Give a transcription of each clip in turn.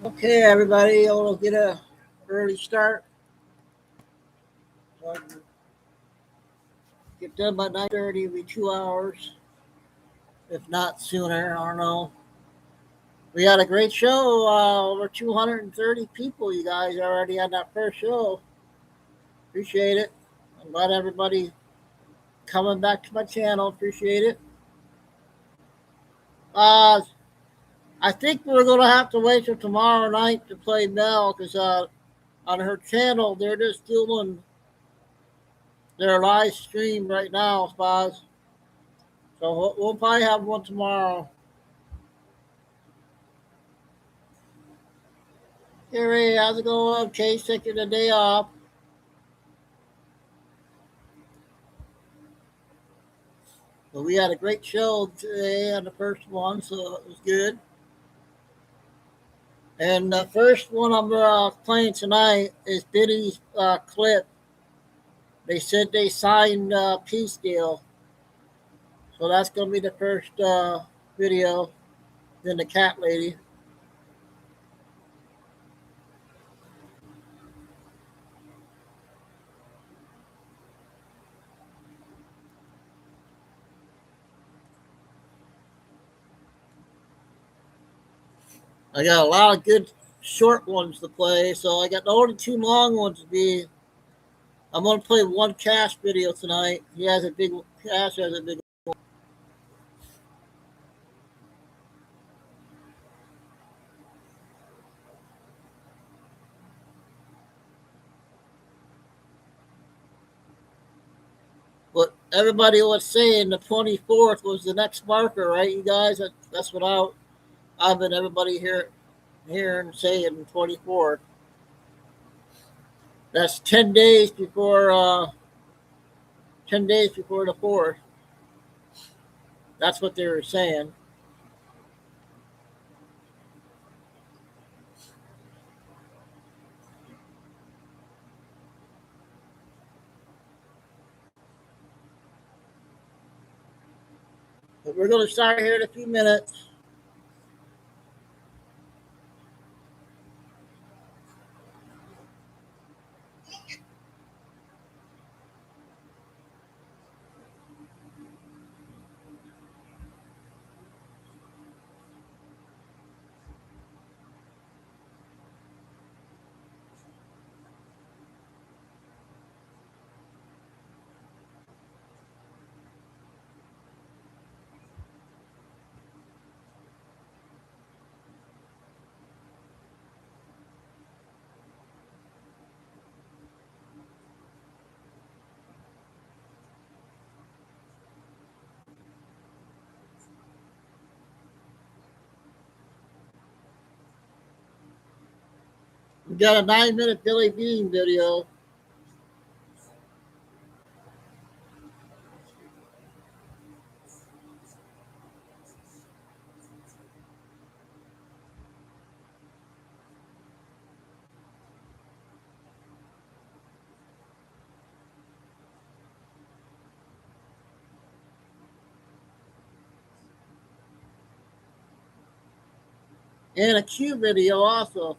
Okay, everybody, we'll get a early start. So I can get done by 9:30. It'll be 2 hours, if not sooner. I don't know. We had a great show. Over 230 people, you guys, already on that first show. Appreciate it. I'm glad everybody coming back to my channel. Appreciate it. Uh, I think we're gonna have to wait till tomorrow night to play Mel because on her channel they're just doing their live stream right now, Spaz. So we'll probably have one tomorrow. Hey Ray, how's it going? Chase taking the day off. But we had a great show today on the first one, so it was good. And the first one I'm playing tonight is Diddy's clip. They said they signed a peace deal. So that's going to be the first video. Then the cat lady. I got a lot of good short ones to play, so I got the only two long ones to be. I'm gonna play one Cash video tonight. He has a big Cash has a big. But everybody was saying the 24th was the next marker, right? You guys, that's what I've been everybody hearing saying 24th. That's 10 days before 10 days before the 4th. That's what they were saying. But we're gonna start here in a few minutes. We got a 9-minute Billy Bean video. And a Q video also.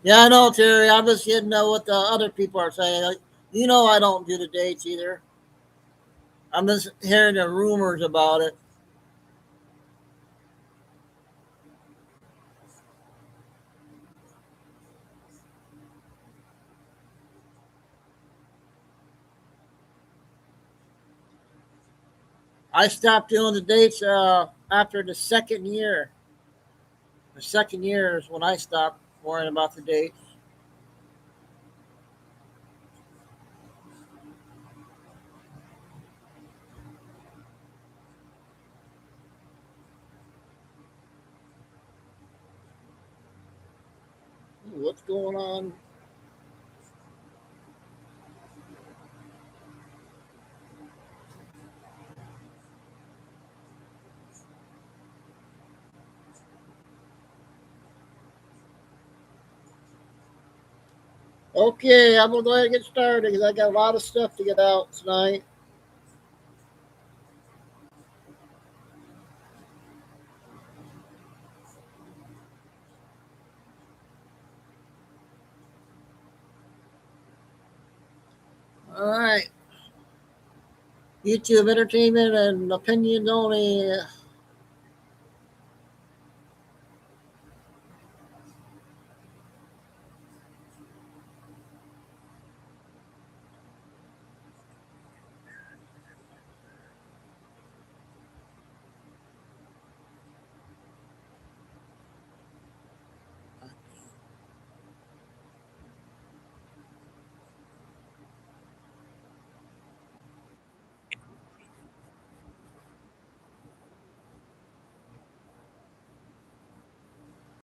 Yeah, I know, Terry. I'm just getting what the other people are saying. I don't do the dates either. I'm just hearing the rumors about it. I stopped doing the dates after the second year. The second year is when I stopped worrying about the dates. What's going on? Okay, I'm gonna go ahead and get started because I got a lot of stuff to get out tonight. All right. YouTube entertainment and opinions only.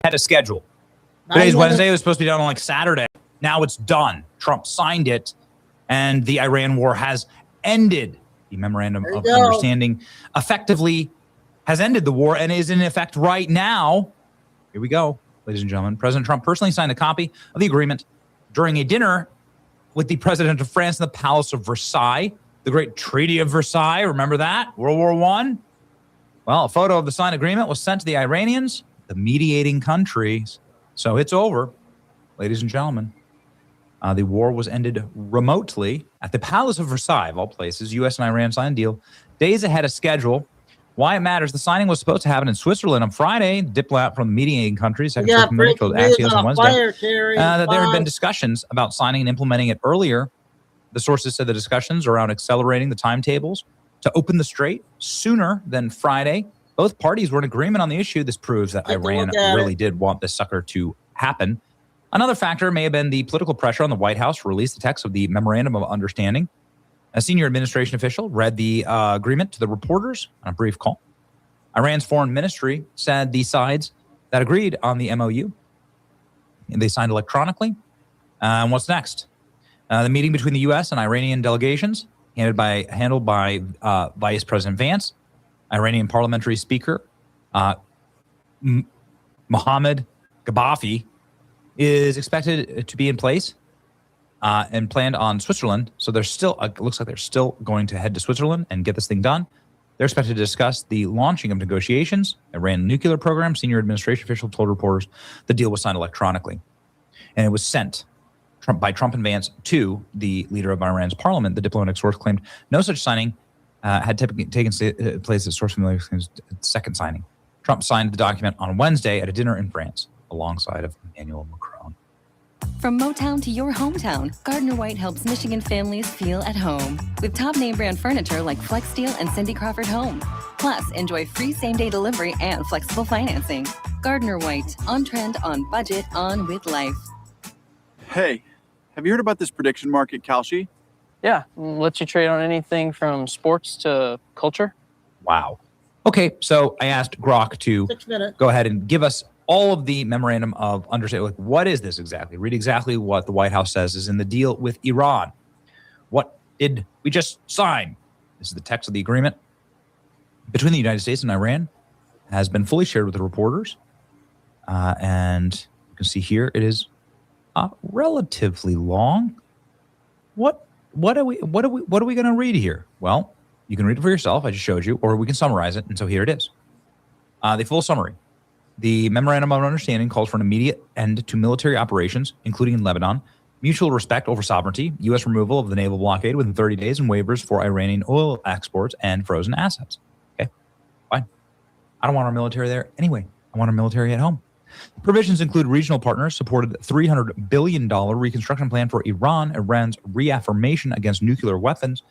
Had a schedule. Today's Wednesday. It was supposed to be done on like Saturday. Now it's done. Trump signed it, and the Iran war has ended. The memorandum of understanding effectively has ended the war and is in effect right now. Here we go, ladies and gentlemen. President Trump personally signed a copy of the agreement during a dinner with the president of France in the Palace of Versailles, the Great Treaty of Versailles. Remember that? World War I? Well, a photo of the signed agreement was sent to the Iranians, the mediating countries. So it's over, ladies and gentlemen. The war was ended remotely at the Palace of Versailles, of all places. U.S. and Iran signed a deal days ahead of schedule. Why it matters, the signing was supposed to happen in Switzerland on Friday. The diplomat from the mediating countries, told Axios on Wednesday that there had been discussions about signing and implementing it earlier. The sources said the discussions around accelerating the timetables to open the strait sooner than Friday. Both parties were in agreement on the issue. This proves that Iran really did want this sucker to happen. Another factor may have been the political pressure on the White House to release the text of the Memorandum of Understanding. A senior administration official read the agreement to the reporters on a brief call. Iran's foreign ministry said the sides that agreed on the MOU, and they signed electronically. And what's next? The meeting between the U.S. and Iranian delegations, handled by Vice President Vance, Iranian parliamentary speaker Mohammad Gabafi, is expected to be in place and planned on Switzerland. So there's still, it looks like they're still going to head to Switzerland and get this thing done. They're expected to discuss the launching of negotiations, Iran nuclear program. Senior administration official told reporters the deal was signed electronically. And it was sent by Trump and Vance to the leader of Iran's parliament. The diplomatic source claimed no such signing had taken place at source familiar second signing. Trump signed the document on Wednesday at a dinner in France alongside of Emmanuel Macron. From Motown to your hometown, Gardner White helps Michigan families feel at home. With top name brand furniture like Flex Steel and Cindy Crawford Home. Plus, enjoy free same-day delivery and flexible financing. Gardner White, on trend, on budget, on with life. Hey, have you heard about this prediction market, Kalshi? Yeah, lets you trade on anything from sports to culture. Wow. Okay, so I asked Grok to go ahead and give us all of the memorandum of understanding. Like, what is this exactly? Read exactly what the White House says is in the deal with Iran. What did we just sign? This is the text of the agreement between the United States and Iran. Has been fully shared with the reporters, and you can see here it is relatively long. What are we going to read here? Well, you can read it for yourself. I just showed you, or we can summarize it. And so here it is. The full summary. The Memorandum of Understanding calls for an immediate end to military operations, including in Lebanon, mutual respect over sovereignty, U.S. removal of the naval blockade within 30 days, and waivers for Iranian oil exports and frozen assets. Okay, fine. I don't want our military there anyway. I want our military at home. Provisions include regional partners supported $300 billion reconstruction plan for Iran, Iran's reaffirmation against nuclear weapons,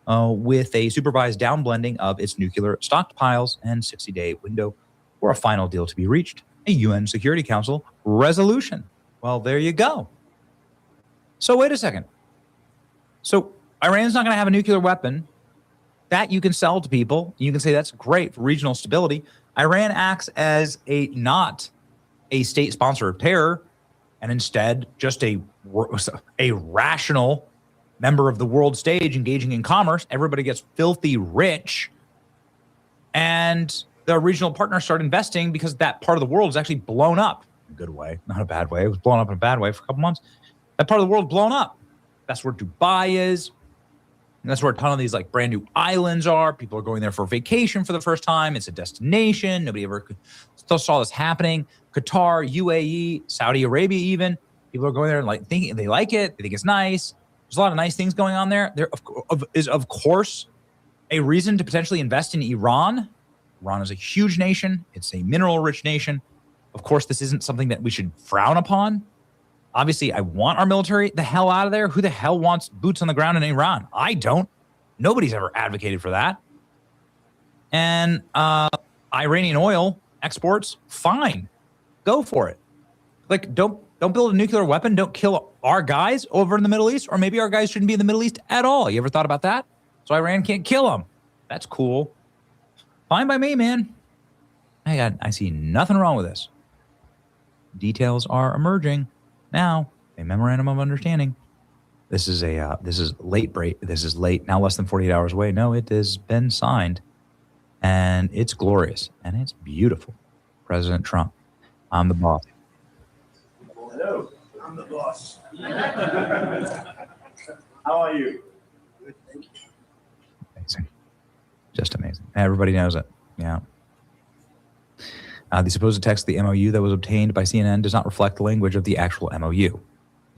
with a supervised downblending of its nuclear stockpiles and 60-day window for a final deal to be reached, a UN Security Council resolution. Well, there you go. So wait a second. So Iran's not going to have a nuclear weapon that you can sell to people. You can say that's great for regional stability. Iran acts as not a state sponsor of terror, and instead just a rational member of the world stage engaging in commerce. Everybody gets filthy rich, and the regional partners start investing because that part of the world is actually blown up in a good way, not a bad way. It was blown up in a bad way for a couple months. That part of the world blown up. That's where Dubai is. And that's where a ton of these like brand new islands are. People are going there for vacation for the first time. It's a destination. Nobody ever still saw this happening. Qatar, UAE, Saudi Arabia even. People are going there and like thinking they like it. They think it's nice. There's a lot of nice things going on there. There is, of course, a reason to potentially invest in Iran. Iran is a huge nation. It's a mineral-rich nation. Of course, this isn't something that we should frown upon. Obviously, I want our military the hell out of there. Who the hell wants boots on the ground in Iran? I don't. Nobody's ever advocated for that. And Iranian oil exports, fine. Go for it. Like, don't build a nuclear weapon. Don't kill our guys over in the Middle East, or maybe our guys shouldn't be in the Middle East at all. You ever thought about that? So Iran can't kill them. That's cool. Fine by me, man. I see nothing wrong with this. Details are emerging now. A memorandum of understanding. This is late break. This is late. Now less than 48 hours away. No, it has been signed, and it's glorious and it's beautiful. President Trump, I'm the boss. Hello, I'm the boss. How are you? Good, thank you. Amazing. Just amazing. Everybody knows it. Yeah. The supposed text of the MOU that was obtained by CNN does not reflect the language of the actual MOU.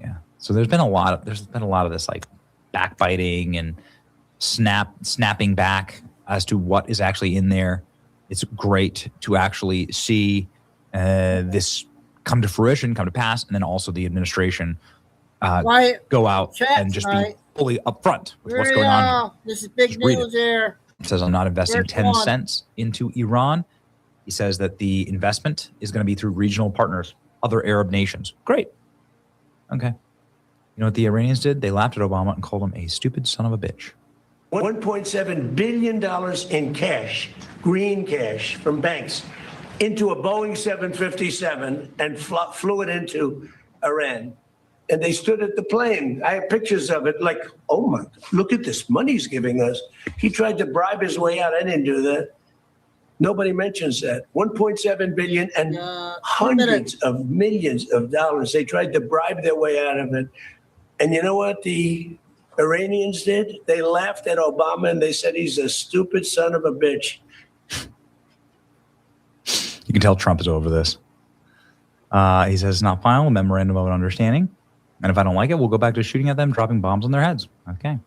Yeah. So there's been a lot of this like backbiting and snapping back as to what is actually in there. It's great to actually see this come to fruition, come to pass, and then also the administration go out and just be fully upfront with what's going on here. This is big news here. It says, I'm not investing 10 cents into Iran. He says that the investment is going to be through regional partners, other Arab nations. Great. Okay. You know what the Iranians did? They laughed at Obama and called him a stupid son of a bitch. $1.7 billion in cash, green cash from banks, into a Boeing 757 and flew it into Iran. And they stood at the plane. I have pictures of it like, oh my, look at this money he's giving us. He tried to bribe his way out. I didn't do that. Nobody mentions that. 1.7 billion and hundreds of millions of dollars. They tried to bribe their way out of it. And you know what the Iranians did? They laughed at Obama and they said he's a stupid son of a bitch. You can tell Trump is over this. He says it's not final, memorandum of understanding. And if I don't like it, we'll go back to shooting at them, dropping bombs on their heads. Okay,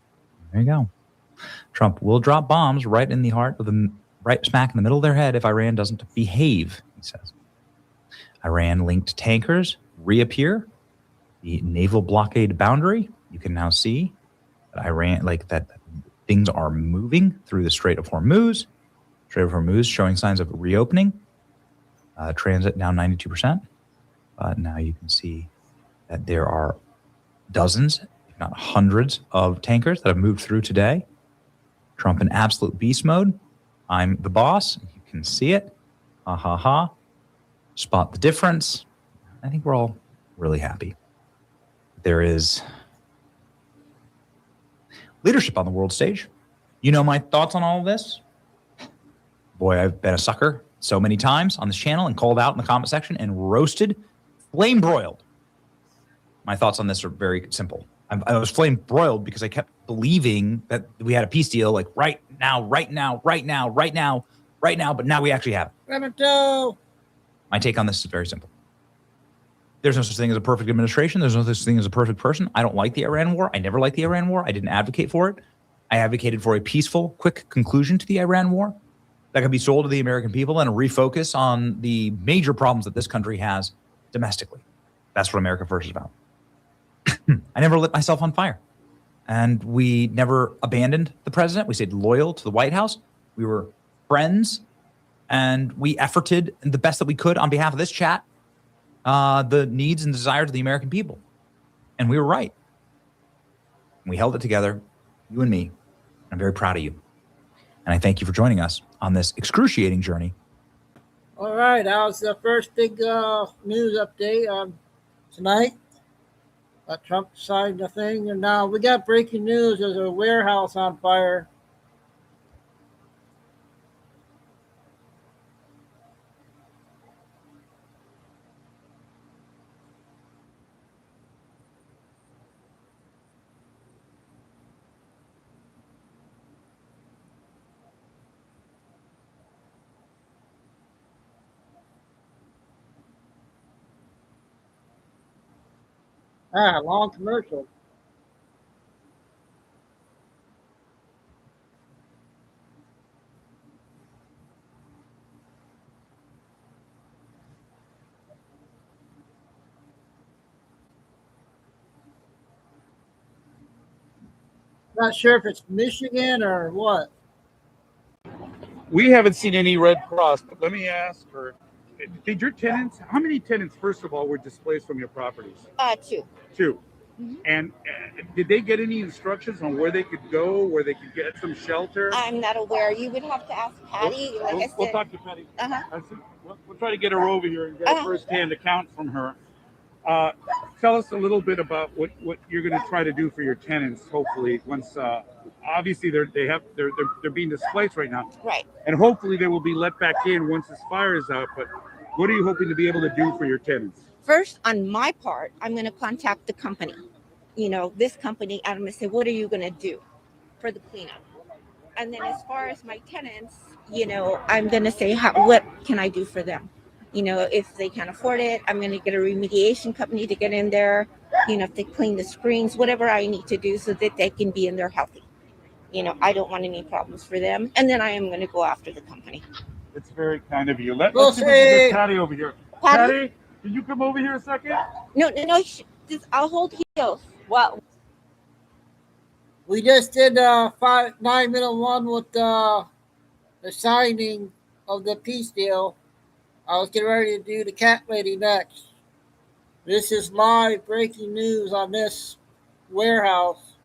there you go. Trump will drop bombs right in the heart of the, right smack in the middle of their head if Iran doesn't behave, he says. Iran-linked tankers reappear. The naval blockade boundary, you can now see that Iran, like that things are moving through the Strait of Hormuz. Strait of Hormuz showing signs of reopening. Transit now 92%. Now you can see that there are dozens, if not hundreds, of tankers that have moved through today. Trump in absolute beast mode. I'm the boss. You can see it. Ha ha ha. Spot the difference. I think we're all really happy. There is leadership on the world stage. You know my thoughts on all of this? Boy, I've been a sucker so many times on this channel and called out in the comment section and roasted, flame broiled. My thoughts on this are very simple. I was flame broiled because I kept believing that we had a peace deal like right now, but now we actually have it. My take on this is very simple. There's no such thing as a perfect administration. There's no such thing as a perfect person. I don't like the Iran war. I never liked the Iran war. I didn't advocate for it. I advocated for a peaceful, quick conclusion to the Iran war that could be sold to the American people and a refocus on the major problems that this country has domestically. That's what America First is about. I never lit myself on fire. And we never abandoned the president. We stayed loyal to the White House. We were friends. And we efforted the best that we could on behalf of this chat, the needs and desires of the American people. And we were right. We held it together, you and me. I'm very proud of you. And I thank you for joining us on this excruciating journey. All right, that was the first big news update tonight. Trump signed the thing, and now we got breaking news. There's a warehouse on fire. Long commercial. Not sure if it's Michigan or what. We haven't seen any Red Cross, but let me ask her, did your tenants, how many tenants, first of all, were displaced from your properties? Two. Two. Mhm. And did they get any instructions on where they could go, where they could get some shelter? I'm not aware. You would have to ask Patty. Like I said, We'll talk to Patty. Uh-huh. We'll try to get her over here and get a first-hand account from her. Tell us a little bit about what you're going to try to do for your tenants. Hopefully, once obviously they're being displaced right now, right. and hopefully they will be let back in once this fire is out. But what are you hoping to be able to do for your tenants? First, on my part, I'm going to contact the company. This company, I'm going to say, what are you going to do for the cleanup? And then as far as my tenants, I'm going to say, what can I do for them? If they can't afford it, I'm going to get a remediation company to get in there, if they clean the screens, whatever I need to do so that they can be in there healthy. I don't want any problems for them. And then I am going to go after the company. It's very kind of you. Let's see if we can get Patty over here. Patty, can you come over here a second? No. I'll hold heels. Well, We just did 9-minute one with the signing of the peace deal. I was getting ready to do the cat lady next. This is live breaking news on this warehouse.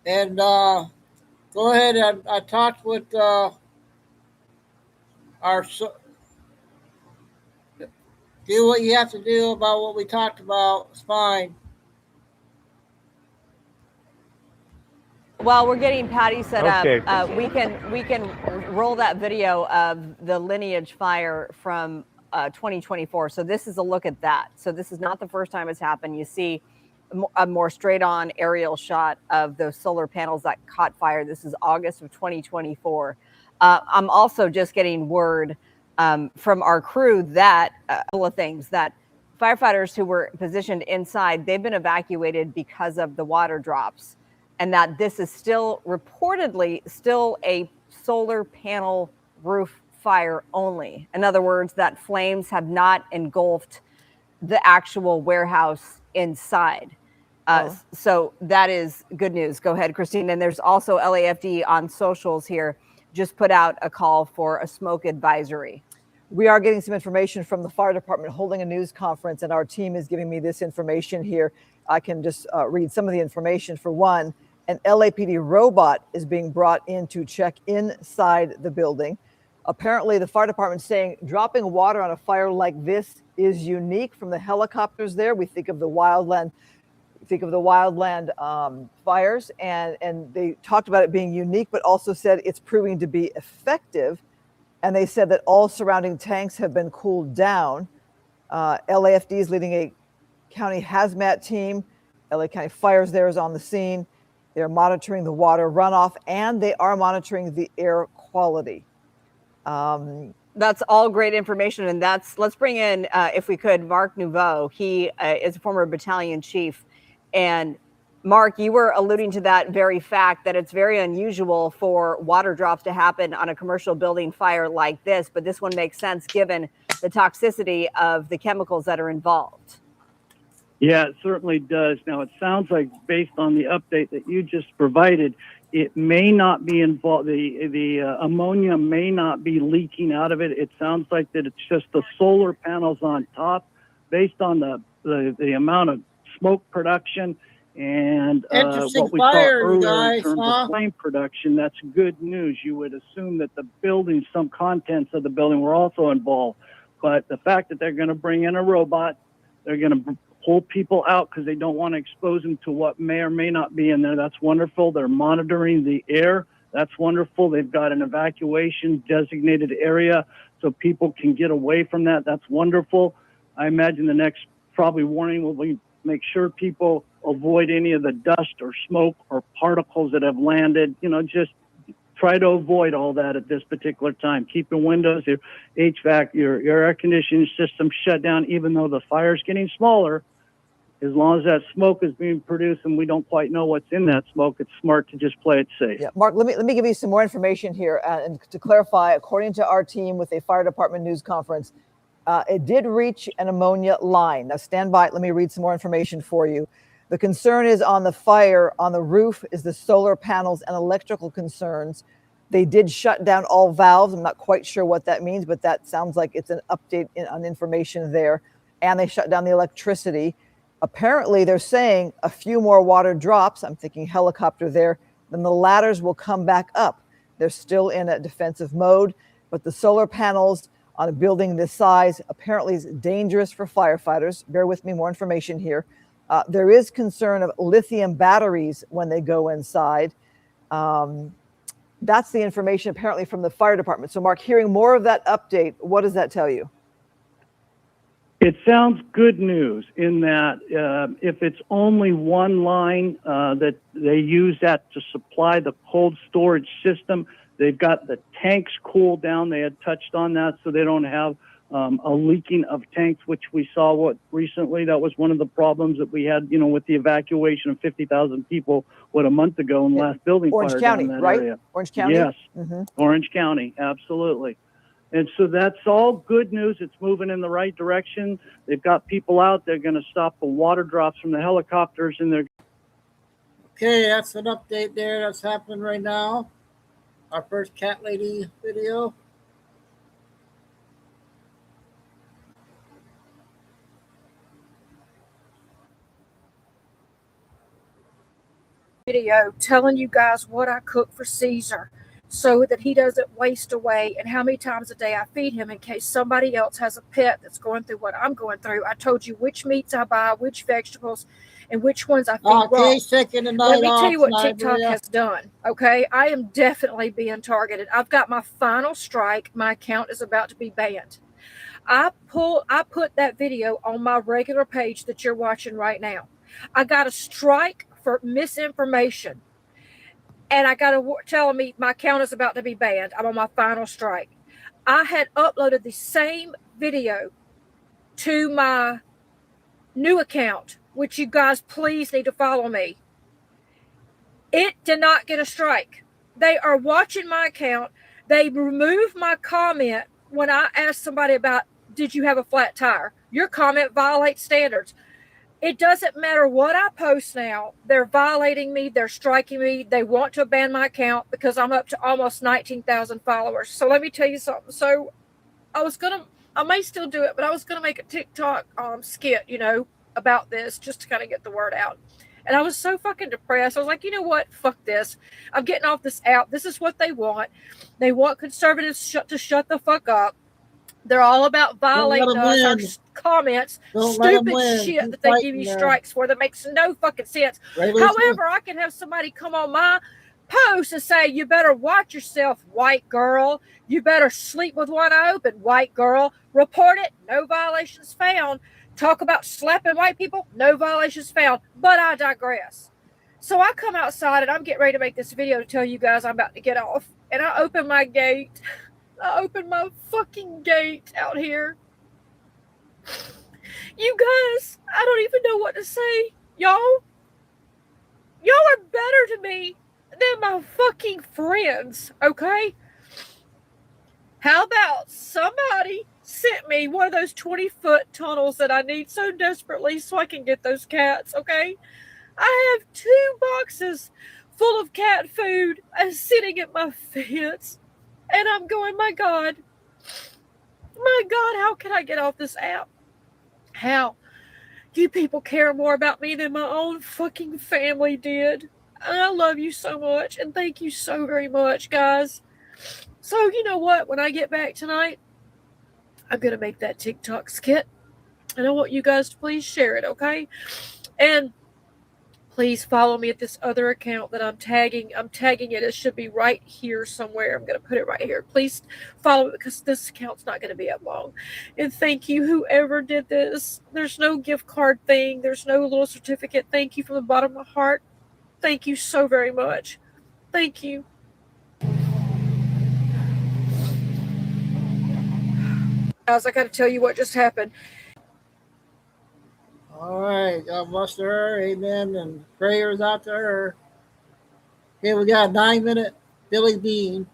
And go ahead. I talked with our. Do what you have to do about what we talked about. It's fine. While we're getting Patty set Okay. up, we can roll that video of the Lineage fire from 2024. So this is a look at that. So this is not the first time it's happened. You see a more straight-on aerial shot of those solar panels that caught fire. This is August of 2024. I'm also just getting word from our crew that a couple of things, that firefighters who were positioned inside, they've been evacuated because of the water drops, and that this is still reportedly still a solar panel roof fire only. In other words, that flames have not engulfed the actual warehouse inside. So that is good news. Go ahead, Christine. And there's also LAFD on socials here just put out a call for a smoke advisory. We are getting some information from the fire department holding a news conference, and our team is giving me this information here. I can just read some of the information. For one, an LAPD robot is being brought in to check inside the building. Apparently, the fire department saying dropping water on a fire like this is unique. From the helicopters there, we think of the wildland. Fires, and they talked about it being unique, but also said it's proving to be effective. And they said that all surrounding tanks have been cooled down. LAFD is leading a county hazmat team. LA County Fires there is on the scene. They're monitoring the water runoff, and they are monitoring the air quality. That's all great information. And let's bring in, if we could, Mark Nouveau. He is a former battalion chief. And Mark, you were alluding to that very fact that it's very unusual for water drops to happen on a commercial building fire like this, but this one makes sense given the toxicity of the chemicals that are involved. Yeah, it certainly does. Now, it sounds like, based on the update that you just provided, it may not be involved. The ammonia may not be leaking out of it. It sounds like that it's just the solar panels on top, based on the amount of smoke production and what we saw earlier in terms of flame production. That's good news. You would assume that the building, some contents of the building were also involved. But the fact that they're going to bring in a robot, they're going to pull people out because they don't want to expose them to what may or may not be in there. That's wonderful. They're monitoring the air. That's wonderful. They've got an evacuation designated area so people can get away from that. That's wonderful. I imagine the next probably warning will be make sure people avoid any of the dust or smoke or particles that have landed. Just try to avoid all that at this particular time. Keep your windows, your HVAC, your air conditioning system shut down, even though the fire's getting smaller. As long as that smoke is being produced and we don't quite know what's in that smoke, it's smart to just play it safe. Yeah, Mark, let me give you some more information here. And to clarify, according to our team with a fire department news conference, it did reach an ammonia line. Now stand by. Let me read some more information for you. The concern is on the fire on the roof is the solar panels and electrical concerns. They did shut down all valves. I'm not quite sure what that means, but that sounds like it's an update on information there. And they shut down the electricity. Apparently, they're saying a few more water drops. I'm thinking helicopter there. Then the ladders will come back up. They're still in a defensive mode, but the solar panels on a building this size apparently is dangerous for firefighters. Bear with me, more information here. There is concern of lithium batteries when they go inside. That's the information apparently from the fire department. So, Mark, hearing more of that update, what does that tell you? It sounds good news in that if it's only one line that they use that to supply the cold storage system, they've got the tanks cooled down. They had touched on that so they don't have a leaking of tanks, which we saw recently. That was one of the problems that we had, with the evacuation of 50,000 people, a month ago in the last building Orange fire County, down in that right? area. Orange County? Yes, Mm-hmm. Orange County, absolutely. And so that's all good news. It's moving in the right direction. They've got people out. They're going to stop the water drops from the helicopters, and they're Okay, that's an update there that's happening right now. Our first cat lady video. Video telling you guys what I cook for Caesar so that he doesn't waste away, and how many times a day I feed him in case somebody else has a pet that's going through what I'm going through. I told you which meats I buy, which vegetables, and which ones I feed raw. Let me tell you what TikTok has done. Okay, I am definitely being targeted. I've got my final strike. My account is about to be banned. I put that video on my regular page that you're watching right now. I got a strike for misinformation, and I got a telling me my account is about to be banned. I'm on my final strike. I had uploaded the same video to my new account, which you guys please need to follow me. It did not get a strike. They are watching my account. They removed my comment when I asked somebody about, did you have a flat tire? Your comment violates standards. It doesn't matter what I post now. They're violating me. They're striking me. They want to ban my account because I'm up to almost 19,000 followers. So let me tell you something. So I may still do it, but I was going to make a TikTok skit, about this just to kind of get the word out. And I was so fucking depressed. I was like, you know what? Fuck this. I'm getting off this app. This is what they want. They want conservatives to shut the fuck up. They're all about violating us, our comments, stupid shit that they give you strikes for that makes no fucking sense. However, I can have somebody come on my post and say, you better watch yourself, white girl. You better sleep with one eye open, white girl. Report it, no violations found. Talk about slapping white people, no violations found. But I digress. So I come outside and I'm getting ready to make this video to tell you guys I'm about to get off. And I open my gate. I opened my fucking gate out here. You guys, I don't even know what to say. Y'all are better to me than my fucking friends, okay? How about somebody sent me one of those 20-foot tunnels that I need so desperately so I can get those cats, okay? I have 2 boxes full of cat food sitting at my fence. And I'm going, my God, how can I get off this app? How? You people care more about me than my own fucking family did. And I love you so much. And thank you so very much, guys. So, you know what? When I get back tonight, I'm going to make that TikTok skit. And I want you guys to please share it, okay? And please follow me at this other account that I'm tagging. I'm tagging it. It should be right here somewhere. I'm going to put it right here. Please follow it because this account's not going to be up long. And thank you, whoever did this. There's no gift card thing. There's no little certificate. Thank you from the bottom of my heart. Thank you so very much. Thank you. Guys, I got to tell you what just happened. All right, God bless her, amen, and prayers out to her. Okay, we got a 9-minute Billy Bean.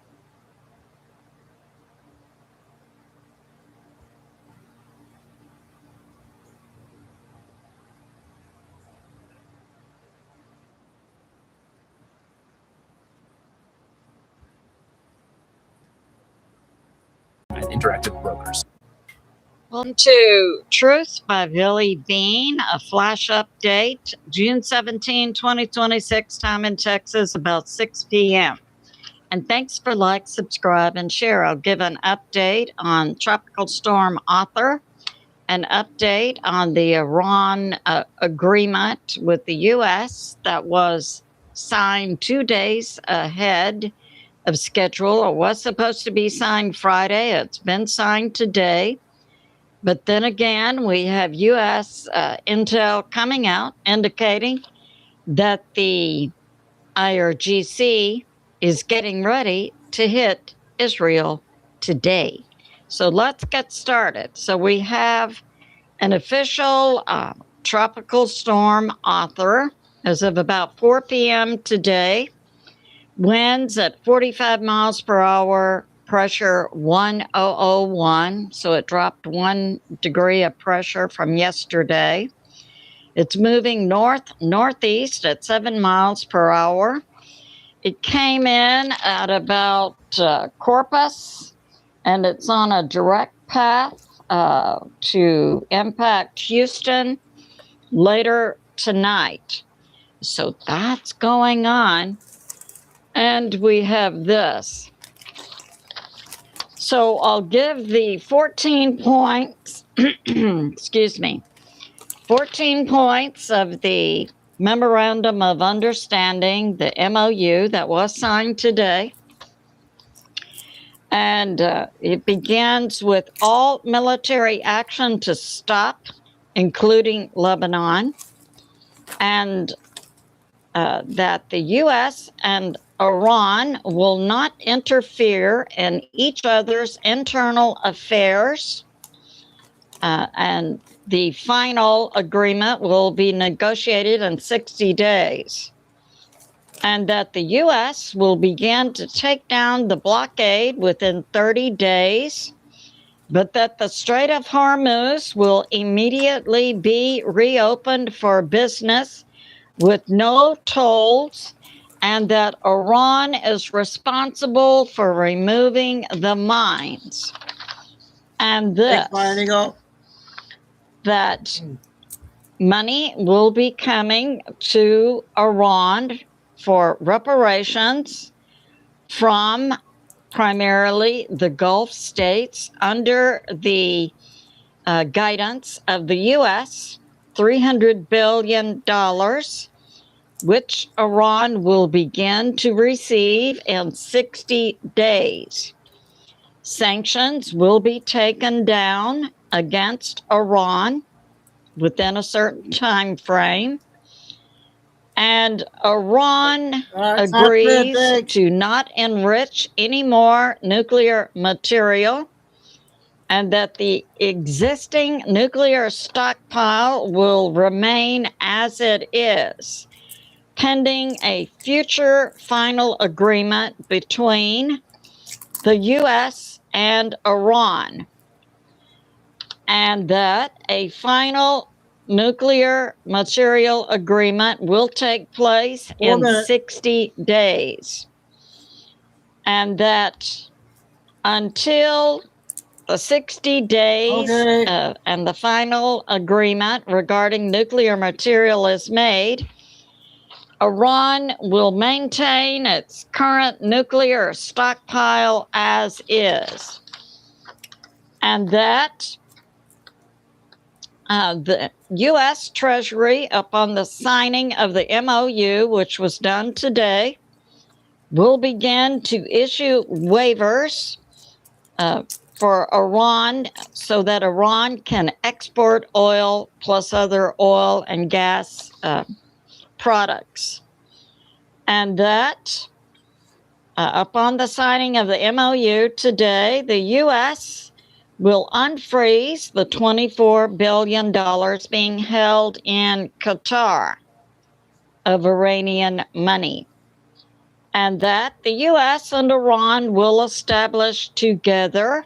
Interactive Brokers. Welcome to Truth by Billy Bean, a flash update, June 17, 2026, time in Texas, about 6 p.m. And thanks for like, subscribe, and share. I'll give an update on Tropical Storm Arthur, an update on the Iran agreement with the U.S. that was signed 2 days ahead of schedule. It was supposed to be signed Friday. It's been signed today. But then again, we have U.S. intel coming out indicating that the IRGC is getting ready to hit Israel today. So let's get started. So we have an official tropical storm Arthur as of about 4 p.m. today. Winds at 45 miles per hour, pressure 1001, so it dropped 1 degree of pressure from yesterday. It's moving northeast at 7 miles per hour. It came in at about Corpus, and it's on a direct path to impact Houston later tonight. So that's going on. And we have this. So I'll give the 14 points, excuse me, 14 points of the Memorandum of Understanding, the MOU that was signed today. And it begins with all military action to stop, including Lebanon, and that the U.S. and Iran will not interfere in each other's internal affairs, and the final agreement will be negotiated in 60 days, and that the U.S. will begin to take down the blockade within 30 days, but that the Strait of Hormuz will immediately be reopened for business with no tolls, and that Iran is responsible for removing the mines. And this, that money will be coming to Iran for reparations from primarily the Gulf states under the guidance of the U.S., $300 billion, which Iran will begin to receive in 60 days. Sanctions will be taken down against Iran within a certain time frame. And Iran agrees to not enrich any more nuclear material, and that the existing nuclear stockpile will remain as it is, pending a future final agreement between the U.S. and Iran, and that a final nuclear material agreement will take place in 60 days, and that until the 60 days and the final agreement regarding nuclear material is made, Iran will maintain its current nuclear stockpile as is, and that the U.S. Treasury, upon the signing of the MOU, which was done today, will begin to issue waivers for Iran so that Iran can export oil plus other oil and gas products. And that upon the signing of the MOU today, the U.S. will unfreeze the $24 billion being held in Qatar of Iranian money, and that the U.S. and Iran will establish together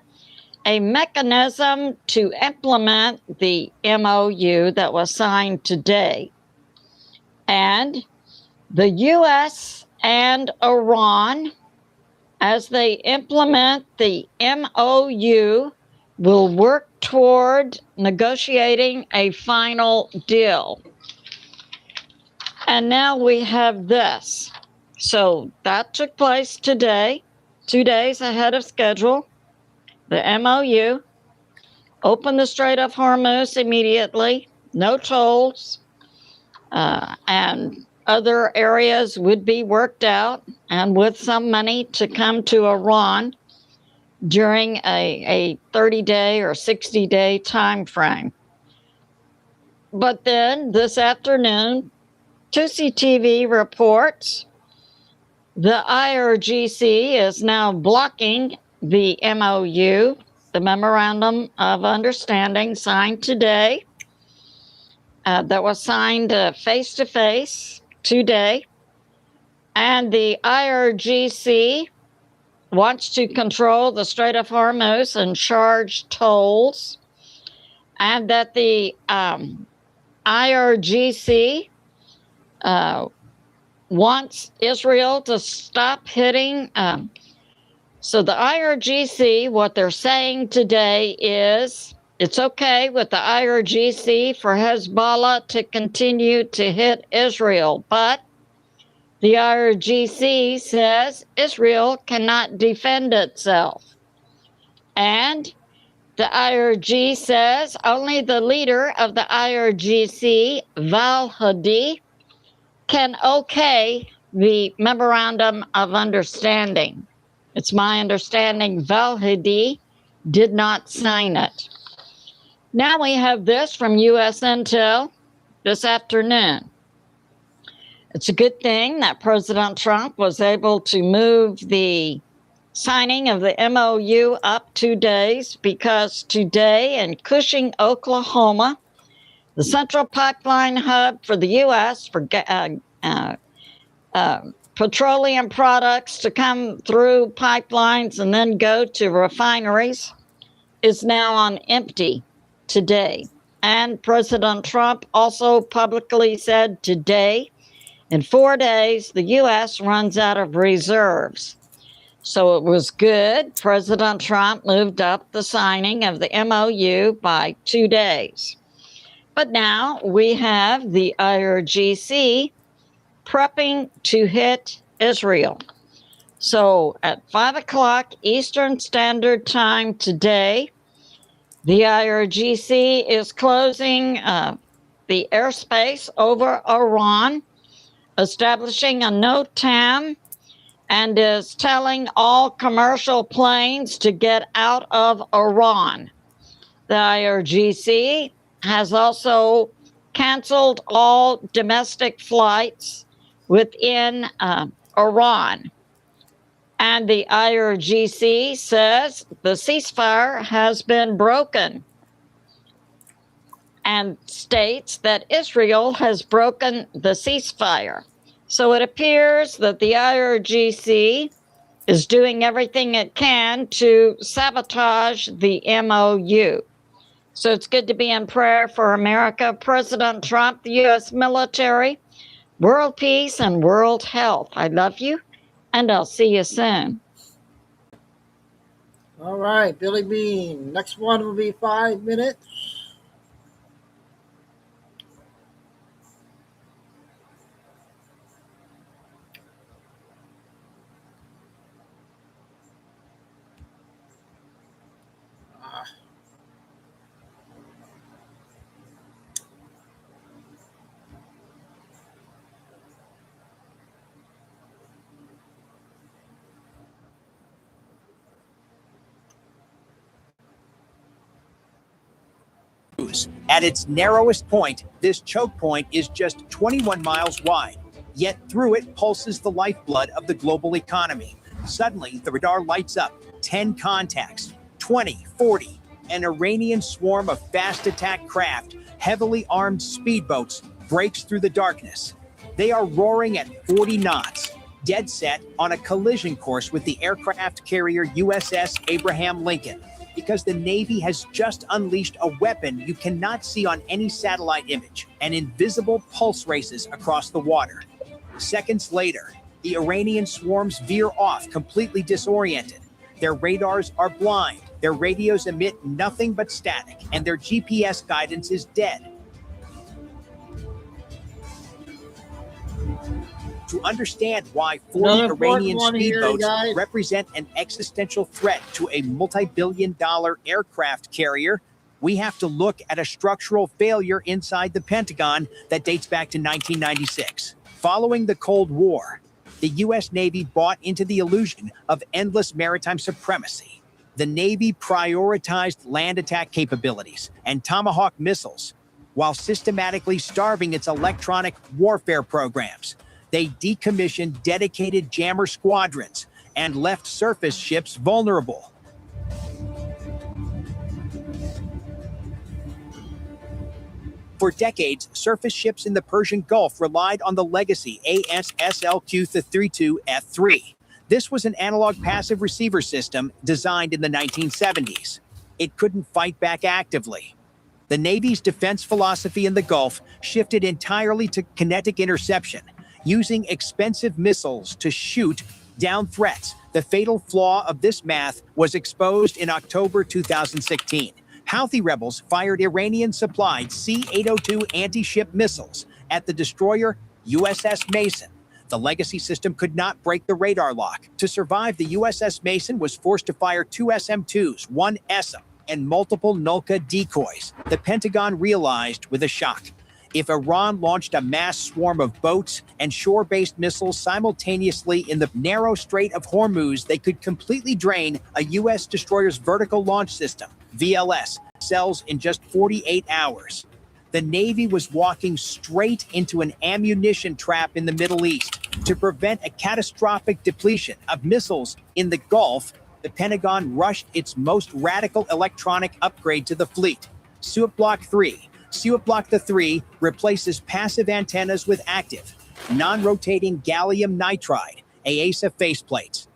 a mechanism to implement the MOU that was signed today. And the U.S. and Iran as they implement the MOU, will work toward negotiating a final deal. And now we have this. So that took place today, 2 days ahead of schedule. The MOU opened the Strait of Hormuz immediately, no tolls, and other areas would be worked out, and with some money to come to Iran during a 30-day or 60-day time frame. But then this afternoon, Tusi TV reports the IRGC is now blocking the MOU, the Memorandum of Understanding signed today, that was signed face-to-face today. And the IRGC wants to control the Strait of Hormuz and charge tolls, and that the IRGC wants Israel to stop hitting. So the IRGC, what they're saying today is it's okay with the IRGC for Hezbollah to continue to hit Israel, but the IRGC says Israel cannot defend itself. And the IRG says only the leader of the IRGC, Val-Hadi, can okay the Memorandum of Understanding. It's my understanding Val-Hadi did not sign it. Now we have this from U.S. Intel this afternoon. It's a good thing that President Trump was able to move the signing of the MOU up 2 days, because today in Cushing, Oklahoma, the central pipeline hub for the U.S. for petroleum products to come through pipelines and then go to refineries, is now on empty today. And President Trump also publicly said today, in 4 days, the U.S. runs out of reserves. So it was good. President Trump moved up the signing of the MOU by 2 days. But now we have the IRGC prepping to hit Israel. So at 5 o'clock Eastern Standard Time today, the IRGC is closing the airspace over Iran, establishing a NOTAM, and is telling all commercial planes to get out of Iran. The IRGC has also canceled all domestic flights within Iran. And the IRGC says the ceasefire has been broken, and states that Israel has broken the ceasefire. So it appears that the IRGC is doing everything it can to sabotage the MOU. So it's good to be in prayer for America, President Trump, the U.S. military, world peace, and world health. I love you, and I'll see you soon. All right, Billy Bean. Next one will be 5 minutes. At its narrowest point, this choke point is just 21 miles wide, yet through it pulses the lifeblood of the global economy. Suddenly, the radar lights up, 10 contacts, 20, 40, an Iranian swarm of fast attack craft, heavily armed speedboats, breaks through the darkness. They are roaring at 40 knots, dead set on a collision course with the aircraft carrier USS Abraham Lincoln, because the Navy has just unleashed a weapon you cannot see on any satellite image, an invisible pulse races across the water. Seconds later, The Iranian swarms veer off, completely disoriented. Their radars are blind, their radios emit nothing but static, and their GPS guidance is dead. To understand why 40 Iranian speedboats represent an existential threat to a multi-billion-dollar aircraft carrier, we have to look at a structural failure inside the Pentagon that dates back to 1996. Following the Cold War, the U.S. Navy bought into the illusion of endless maritime supremacy. The Navy prioritized land attack capabilities and Tomahawk missiles, while systematically starving its electronic warfare programs. They decommissioned dedicated jammer squadrons and left surface ships vulnerable. For decades, surface ships in the Persian Gulf relied on the legacy ASSLQ-32F3. This was an analog passive receiver system designed in the 1970s. It couldn't fight back actively. The Navy's defense philosophy in the Gulf shifted entirely to kinetic interception, using expensive missiles to shoot down threats. The fatal flaw of this math was exposed in October 2016. Houthi rebels fired Iranian-supplied C-802 anti-ship missiles at the destroyer USS Mason. The legacy system could not break the radar lock. To survive, the USS Mason was forced to fire 2 SM-2s, 1 SM, and multiple Nulka decoys. The Pentagon realized with a shock, if Iran launched a mass swarm of boats and shore-based missiles simultaneously in the narrow Strait of Hormuz, they could completely drain a U.S. destroyer's vertical launch system, VLS, cells in just 48 hours. The Navy was walking straight into an ammunition trap in the Middle East. To prevent a catastrophic depletion of missiles in the Gulf, the Pentagon rushed its most radical electronic upgrade to the fleet, SEWP Block 3. SEWP Block 3 replaces passive antennas with active, non-rotating gallium nitride, AESA faceplates.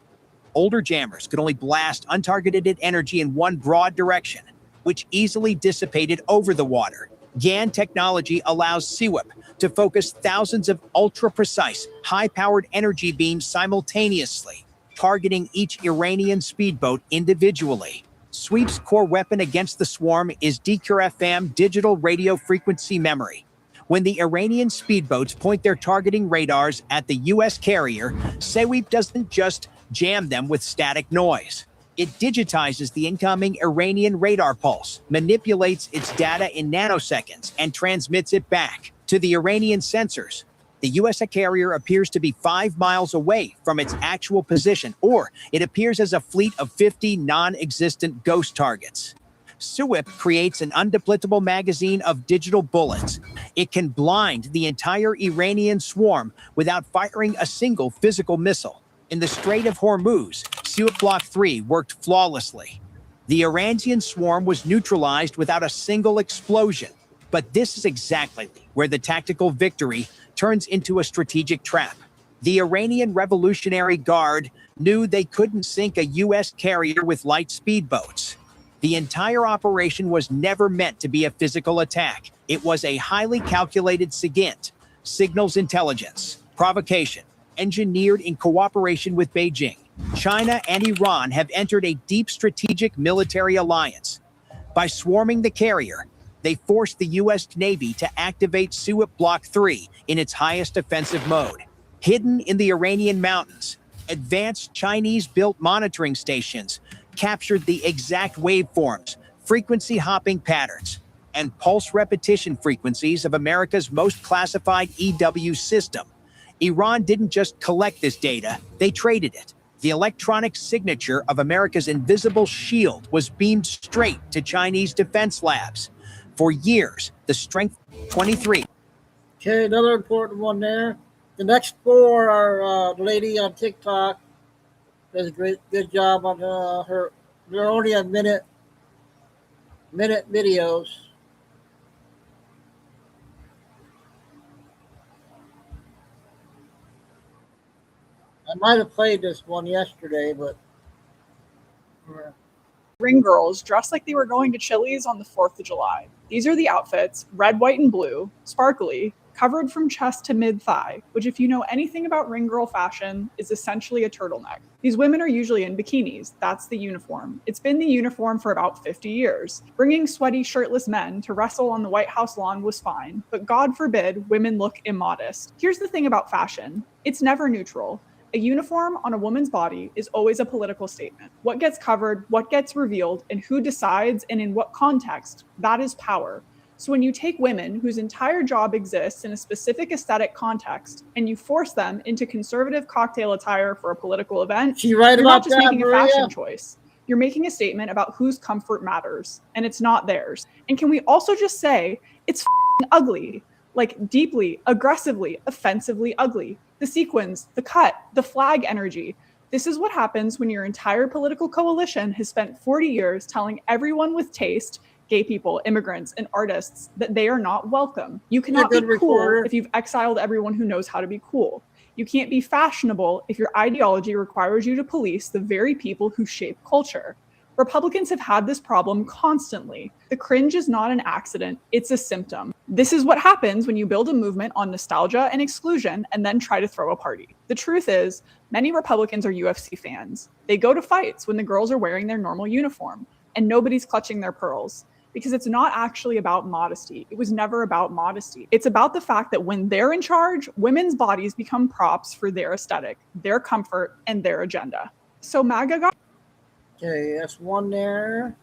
Older jammers could only blast untargeted energy in one broad direction, which easily dissipated over the water. GaN technology allows SEWP to focus thousands of ultra-precise, high-powered energy beams simultaneously, targeting each Iranian speedboat individually. SWEEP's core weapon against the swarm is DQFM digital radio frequency memory. When the Iranian speedboats point their targeting radars at the U.S. carrier, SWEEP doesn't just jam them with static noise. It digitizes the incoming Iranian radar pulse, manipulates its data in nanoseconds, and transmits it back to the Iranian sensors. The U.S. carrier appears to be 5 miles away from its actual position, or it appears as a fleet of 50 non-existent ghost targets. SEWP creates an undepletable magazine of digital bullets. It can blind the entire Iranian swarm without firing a single physical missile. In the Strait of Hormuz, SEWP Block 3 worked flawlessly. The Iranian swarm was neutralized without a single explosion. But this is exactly where the tactical victory turns into a strategic trap. The Iranian Revolutionary Guard knew they couldn't sink a U.S. carrier with light speedboats. The entire operation was never meant to be a physical attack. It was a highly calculated SIGINT, signals intelligence, provocation, engineered in cooperation with Beijing. China and Iran have entered a deep strategic military alliance. By swarming the carrier, they forced the U.S. Navy to activate SEWP Block 3 in its highest offensive mode. Hidden in the Iranian mountains, advanced Chinese-built monitoring stations captured the exact waveforms, frequency hopping patterns, and pulse repetition frequencies of America's most classified EW system. Iran didn't just collect this data, they traded it. The electronic signature of America's invisible shield was beamed straight to Chinese defense labs. For years, the strength 23. Okay, another important one there. The next 4 are the lady on TikTok does a good job on her. They're only a minute videos. I might have played this one yesterday, but Ring girls dressed like they were going to Chili's on the 4th of July. These are the outfits, red, white, and blue, sparkly, covered from chest to mid-thigh, which if you know anything about ring girl fashion, is essentially a turtleneck. These women are usually in bikinis. That's the uniform. It's been the uniform for about 50 years. Bringing sweaty, shirtless men to wrestle on the White House lawn was fine, but God forbid women look immodest. Here's the thing about fashion. It's never neutral. A uniform on a woman's body is always a political statement. What gets covered, what gets revealed, and who decides and in what context, that is power. So when you take women whose entire job exists in a specific aesthetic context and you force them into conservative cocktail attire for a political event, She right you're about not just that, making a Maria? fashion choice. You're making a statement about whose comfort matters, and it's not theirs. And can we also just say it's f***ing ugly? Like deeply, aggressively, offensively ugly. The sequins, the cut, the flag energy. This is what happens when your entire political coalition has spent 40 years telling everyone with taste, gay people, immigrants, and artists, that they are not welcome. You cannot be cool if you've exiled everyone who knows how to be cool. You can't be fashionable if your ideology requires you to police the very people who shape culture. Republicans have had this problem constantly. The cringe is not an accident, it's a symptom. This is what happens when you build a movement on nostalgia and exclusion and then try to throw a party. The truth is, many Republicans are UFC fans. They go to fights when the girls are wearing their normal uniform and nobody's clutching their pearls. Because it's not actually about modesty. It was never about modesty. It's about the fact that when they're in charge, women's bodies become props for their aesthetic, their comfort, and their agenda. So MAGA got... Okay, that's one there.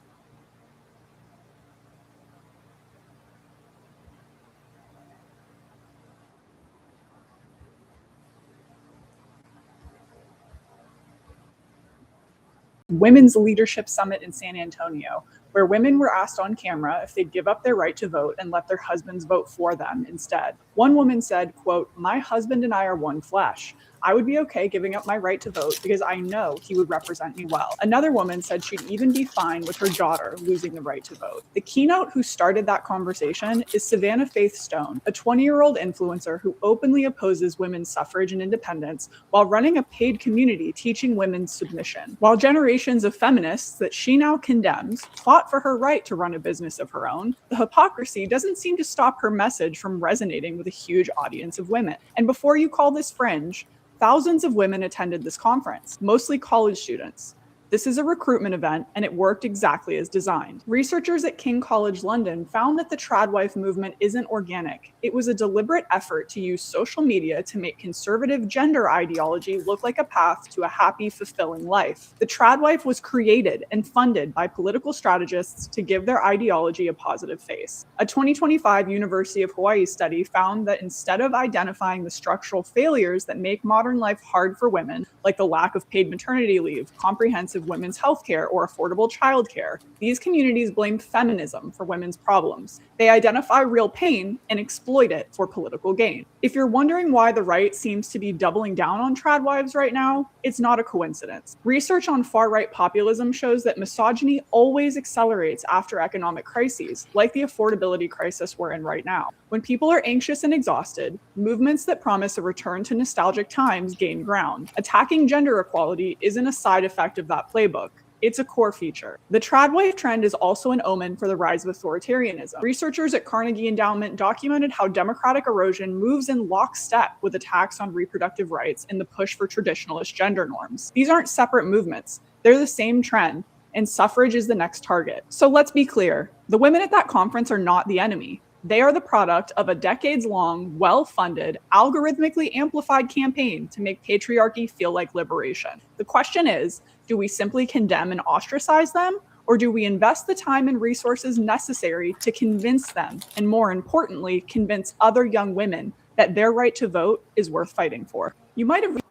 Women's Leadership Summit in San Antonio, where women were asked on camera if they'd give up their right to vote and let their husbands vote for them instead. One woman said, quote, "My husband and I are one flesh. I would be okay giving up my right to vote because I know he would represent me well." Another woman said she'd even be fine with her daughter losing the right to vote. The keynote who started that conversation is Savannah Faith Stone, a 20-year-old influencer who openly opposes women's suffrage and independence while running a paid community teaching women submission. While generations of feminists that she now condemns fought for her right to run a business of her own, the hypocrisy doesn't seem to stop her message from resonating with a huge audience of women. And before you call this fringe, thousands of women attended this conference, mostly college students. This is a recruitment event, and it worked exactly as designed. Researchers at King College London found that the tradwife movement isn't organic. It was a deliberate effort to use social media to make conservative gender ideology look like a path to a happy, fulfilling life. The tradwife was created and funded by political strategists to give their ideology a positive face. A 2025 University of Hawaii study found that instead of identifying the structural failures that make modern life hard for women, like the lack of paid maternity leave, comprehensive women's health care, or affordable childcare, these communities blame feminism for women's problems. They identify real pain and exploit it for political gain. If you're wondering why the right seems to be doubling down on tradwives right now, it's not a coincidence. Research on far-right populism shows that misogyny always accelerates after economic crises, like the affordability crisis we're in right now. When people are anxious and exhausted, movements that promise a return to nostalgic times gain ground. Attacking gender equality isn't a side effect of that playbook. It's a core feature. The tradwife trend is also an omen for the rise of authoritarianism. Researchers at Carnegie Endowment documented how democratic erosion moves in lockstep with attacks on reproductive rights and the push for traditionalist gender norms. These aren't separate movements. They're the same trend, and suffrage is the next target. So let's be clear. The women at that conference are not the enemy. They are the product of a decades-long, well-funded, algorithmically amplified campaign to make patriarchy feel like liberation. The question is, do we simply condemn and ostracize them, or do we invest the time and resources necessary to convince them, and more importantly, convince other young women that their right to vote is worth fighting for? You might have...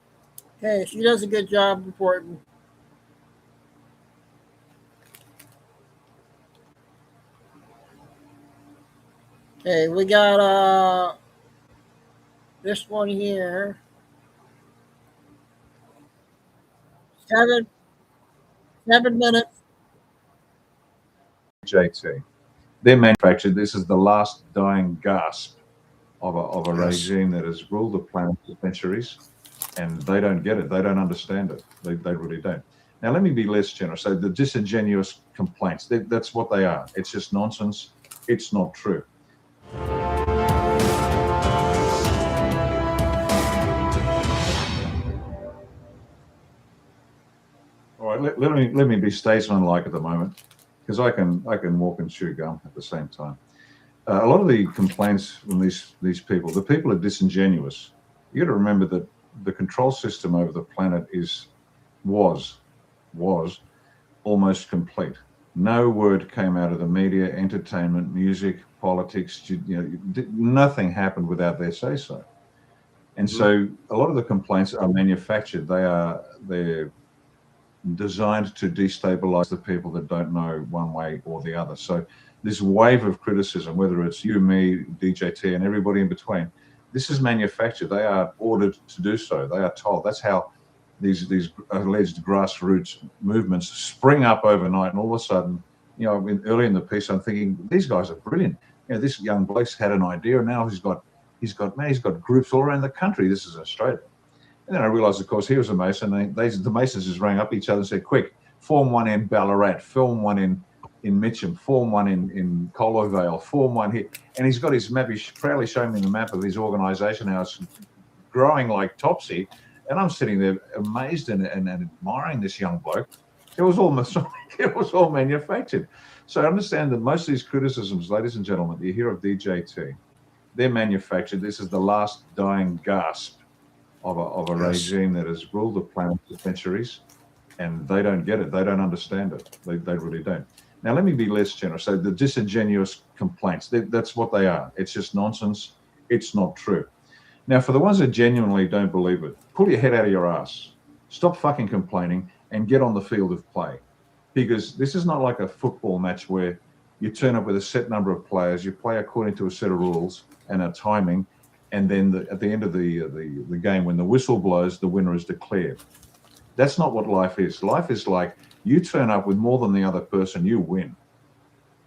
Okay, she does a good job reporting. Okay, we got this one here. 7 minutes. JT. They're manufactured. This is the last dying gasp of a regime that has ruled the planet for centuries, and they don't get it. They don't understand it. They really don't. Now, let me be less generous. So the disingenuous complaints, that's what they are. It's just nonsense. It's not true. All right, let me be statesman-like at the moment, because I can walk and chew gum at the same time. A lot of the complaints from these people, the people are disingenuous. You got to remember that the control system over the planet was almost complete. No word came out of the media, entertainment, music, politics. Nothing happened without their say-so. And so a lot of the complaints are manufactured. They're designed to destabilize the people that don't know one way or the other. So this wave of criticism, whether it's you, me, DJT, and everybody in between, this is manufactured. They are ordered to do so. They are told. That's how these alleged grassroots movements spring up overnight, and all of a sudden, early in the piece, I'm thinking these guys are brilliant. This young bloke's had an idea, and now he's got groups all around the country. This is Australia. And then I realized, of course, he was a Mason. The Masons just rang up each other and said, quick, form one in Ballarat, form one in Mitcham, form one in Colloidvale, form one here. And he's got his map. He's proudly showing me the map of his organization, how it's growing like Topsy. And I'm sitting there amazed and admiring this young bloke. It was all manufactured. So I understand that most of these criticisms, ladies and gentlemen, you hear of DJT, they're manufactured. This is the last dying gasp of a regime that has ruled the planet for centuries, and they don't get it. They don't understand it. They really don't. Now, let me be less generous. So the disingenuous complaints, that's what they are. It's just nonsense. It's not true. Now, for the ones that genuinely don't believe it, pull your head out of your ass. Stop fucking complaining and get on the field of play. Because this is not like a football match where you turn up with a set number of players, you play according to a set of rules and a timing, and then at the end of the game, when the whistle blows, the winner is declared. That's not what life is. Life is like you turn up with more than the other person, you win.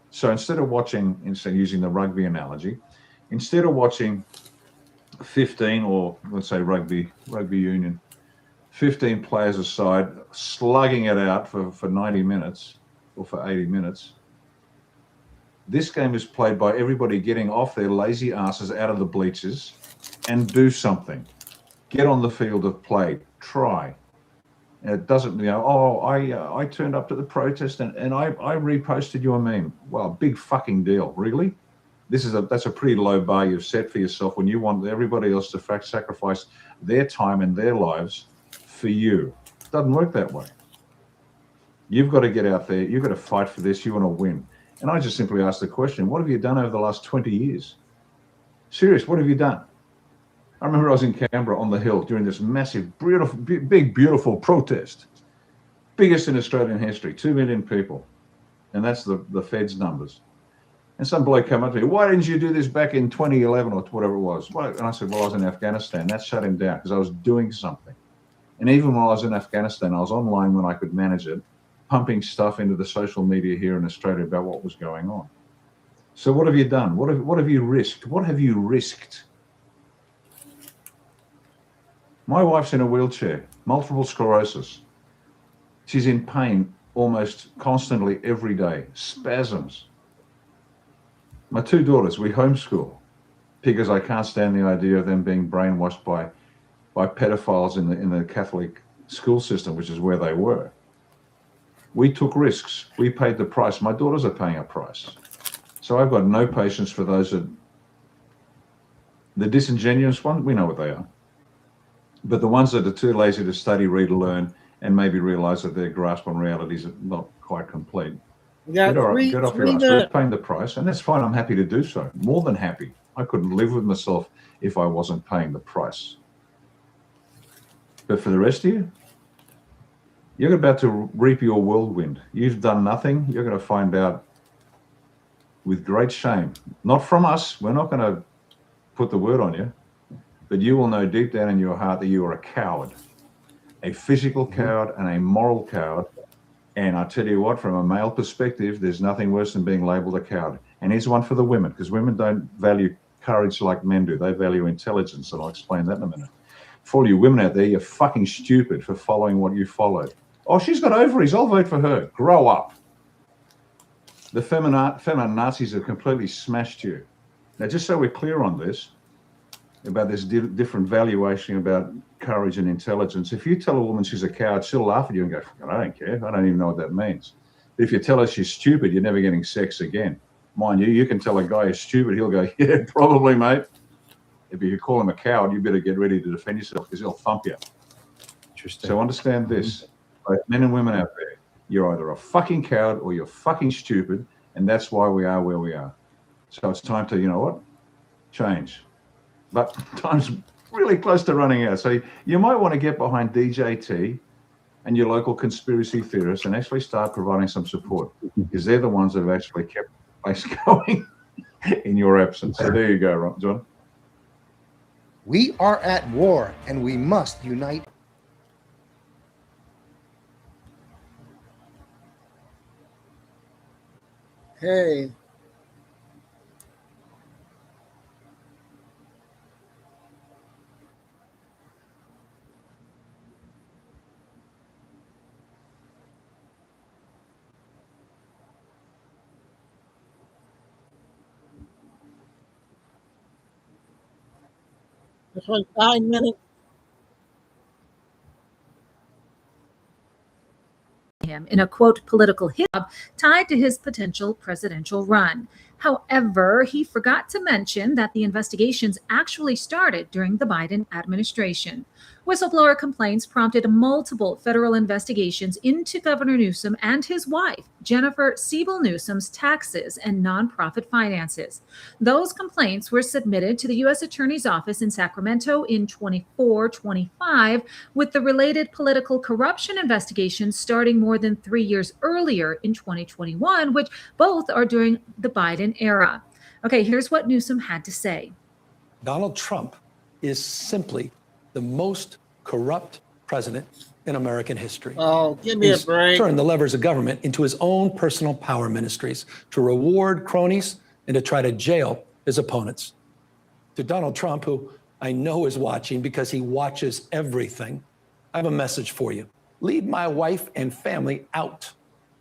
So instead of watching, using the rugby analogy, instead of watching 15, or let's say rugby union, 15 players aside, slugging it out for 90 minutes or for 80 minutes, this game is played by everybody getting off their lazy asses out of the bleachers and do something. Get on the field of play. Try. And it doesn't, I turned up to the protest and I reposted your meme. Well, big fucking deal. Really? That's a pretty low bar you've set for yourself when you want everybody else to sacrifice their time and their lives for you. It doesn't work that way. You've got to get out there. You've got to fight for this. You want to win. And I just simply asked the question, what have you done over the last 20 years? Serious, what have you done? I remember I was in Canberra on the hill during this massive, beautiful protest. Biggest in Australian history, 2 million people. And that's the Fed's numbers. And some bloke came up to me, why didn't you do this back in 2011 or whatever it was? And I said, well, I was in Afghanistan. That shut him down because I was doing something. And even while I was in Afghanistan, I was online when I could manage it, pumping stuff into the social media here in Australia about what was going on. So what have you done? What have you risked? What have you risked? My wife's in a wheelchair, multiple sclerosis. She's in pain almost constantly every day, spasms. My 2 daughters, we homeschool because I can't stand the idea of them being brainwashed by pedophiles in the Catholic school system, which is where they were. We took risks. We paid the price. My daughters are paying a price. So I've got no patience for those that, the disingenuous ones, we know what they are. But the ones that are too lazy to study, read, learn, and maybe realize that their grasp on reality is not quite complete. Get off your ass. We're paying the price, and that's fine. I'm happy to do so. More than happy. I couldn't live with myself if I wasn't paying the price. But for the rest of you, you're about to reap your whirlwind. You've done nothing. You're going to find out with great shame. Not from us. We're not going to put the word on you. But you will know deep down in your heart that you are a coward. A physical coward and a moral coward. And I tell you what, from a male perspective, there's nothing worse than being labeled a coward. And here's one for the women, because women don't value courage like men do. They value intelligence, and I'll explain that in a minute. For all you women out there, you're fucking stupid for following what you followed. Oh, she's got ovaries. I'll vote for her. Grow up. The feminine Nazis have completely smashed you. Now, just so we're clear on this, about this different valuation about courage and intelligence. If you tell a woman she's a coward, she'll laugh at you and go, I don't care. I don't even know what that means. But if you tell her she's stupid, you're never getting sex again. Mind you, you can tell a guy is stupid, he'll go, yeah, probably, mate. If you call him a coward, you better get ready to defend yourself because he'll thump you. Interesting. So understand this, both men and women out there, you're either a fucking coward or you're fucking stupid, and that's why we are where we are. So it's time to, you know what, change. But time's really close to running out. So you might want to get behind DJT and your local conspiracy theorists and actually start providing some support because they're the ones that have actually kept the place going in your absence. So there you go, John. We are at war and we must unite. Hey. This was 9 minutes. Him in a quote political hit tied to his potential presidential run. However, he forgot to mention that the investigations actually started during the Biden administration. Whistleblower complaints prompted multiple federal investigations into Governor Newsom and his wife, Jennifer Siebel Newsom's taxes and nonprofit finances. Those complaints were submitted to the U.S. Attorney's Office in Sacramento in 24-25, with the related political corruption investigations starting more than 3 years earlier in 2021, which both are during the Biden era. Okay, here's what Newsom had to say. Donald Trump is simply the most corrupt president in American history. Oh, give me He's a break. turned the levers of government into his own personal power ministries to reward cronies and to try to jail his opponents. To Donald Trump, who I know is watching because he watches everything, I have a message for you. Lead my wife and family out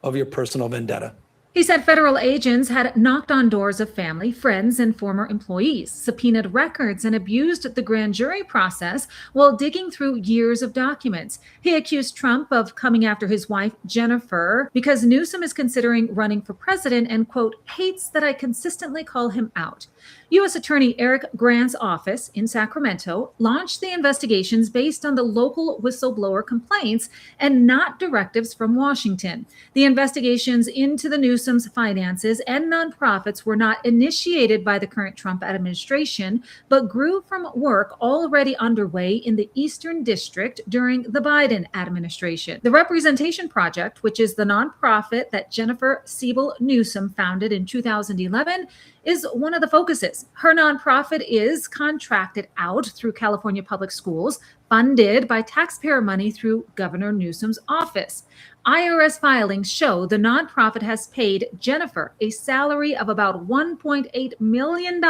of your personal vendetta. He said federal agents had knocked on doors of family, friends, and former employees, subpoenaed records, and abused the grand jury process while digging through years of documents. He accused Trump of coming after his wife, Jennifer, because Newsom is considering running for president and, quote, hates that I consistently call him out. U.S. Attorney Eric Grant's office in Sacramento launched the investigations based on the local whistleblower complaints and not directives from Washington. The investigations into the Newsom's finances and nonprofits were not initiated by the current Trump administration, but grew from work already underway in the Eastern District during the Biden administration. The Representation Project, which is the nonprofit that Jennifer Siebel Newsom founded in 2011, is one of the focuses. Her nonprofit is contracted out through California Public Schools, funded by taxpayer money through Governor Newsom's office. IRS filings show the nonprofit has paid Jennifer a salary of about $1.8 million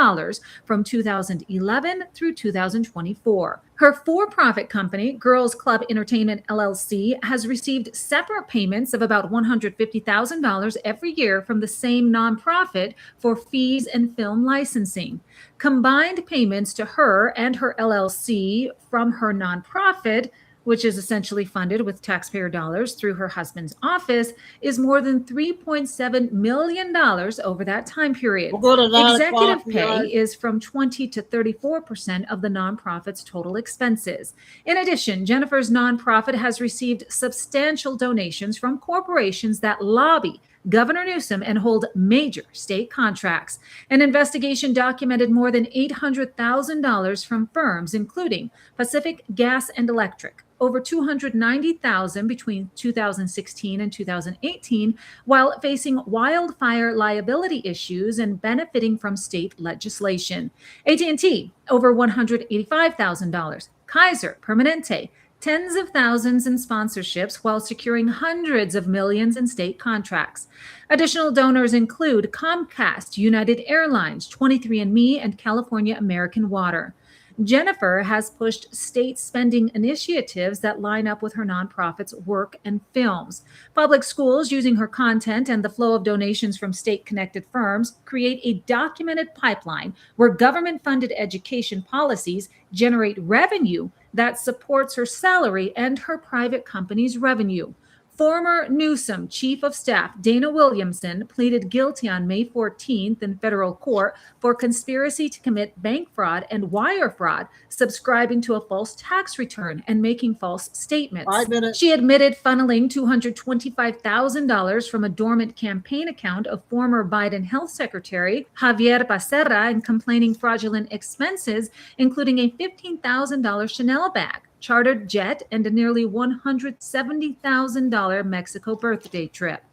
from 2011 through 2024. Her for-profit company, Girls Club Entertainment LLC, has received separate payments of about $150,000 every year from the same nonprofit for fees and film licensing. Combined payments to her and her LLC from her nonprofit, which is essentially funded with taxpayer dollars through her husband's office, is more than $3.7 million over that time period. We'll go to 9 Executive o'clock, pay guys. is from 20 to 34% of the nonprofit's total expenses. In addition, Jennifer's nonprofit has received substantial donations from corporations that lobby Governor Newsom and hold major state contracts. An investigation documented more than $800,000 from firms, including Pacific Gas and Electric, over $290,000 between 2016 and 2018, while facing wildfire liability issues and benefiting from state legislation. AT&T, over $185,000. Kaiser Permanente, tens of thousands in sponsorships while securing hundreds of millions in state contracts. Additional donors include Comcast, United Airlines, 23andMe, and California American Water. Jennifer has pushed state spending initiatives that line up with her nonprofit's work and films. Public schools, using her content and the flow of donations from state-connected firms, create a documented pipeline where government-funded education policies generate revenue that supports her salary and her private company's revenue. Former Newsom Chief of Staff Dana Williamson pleaded guilty on May 14th in federal court for conspiracy to commit bank fraud and wire fraud, subscribing to a false tax return and making false statements. 5 minutes. She admitted funneling $225,000 from a dormant campaign account of former Biden Health Secretary Javier Becerra and complaining fraudulent expenses, including a $15,000 Chanel bag, chartered jet, and a nearly $170,000 Mexico birthday trip.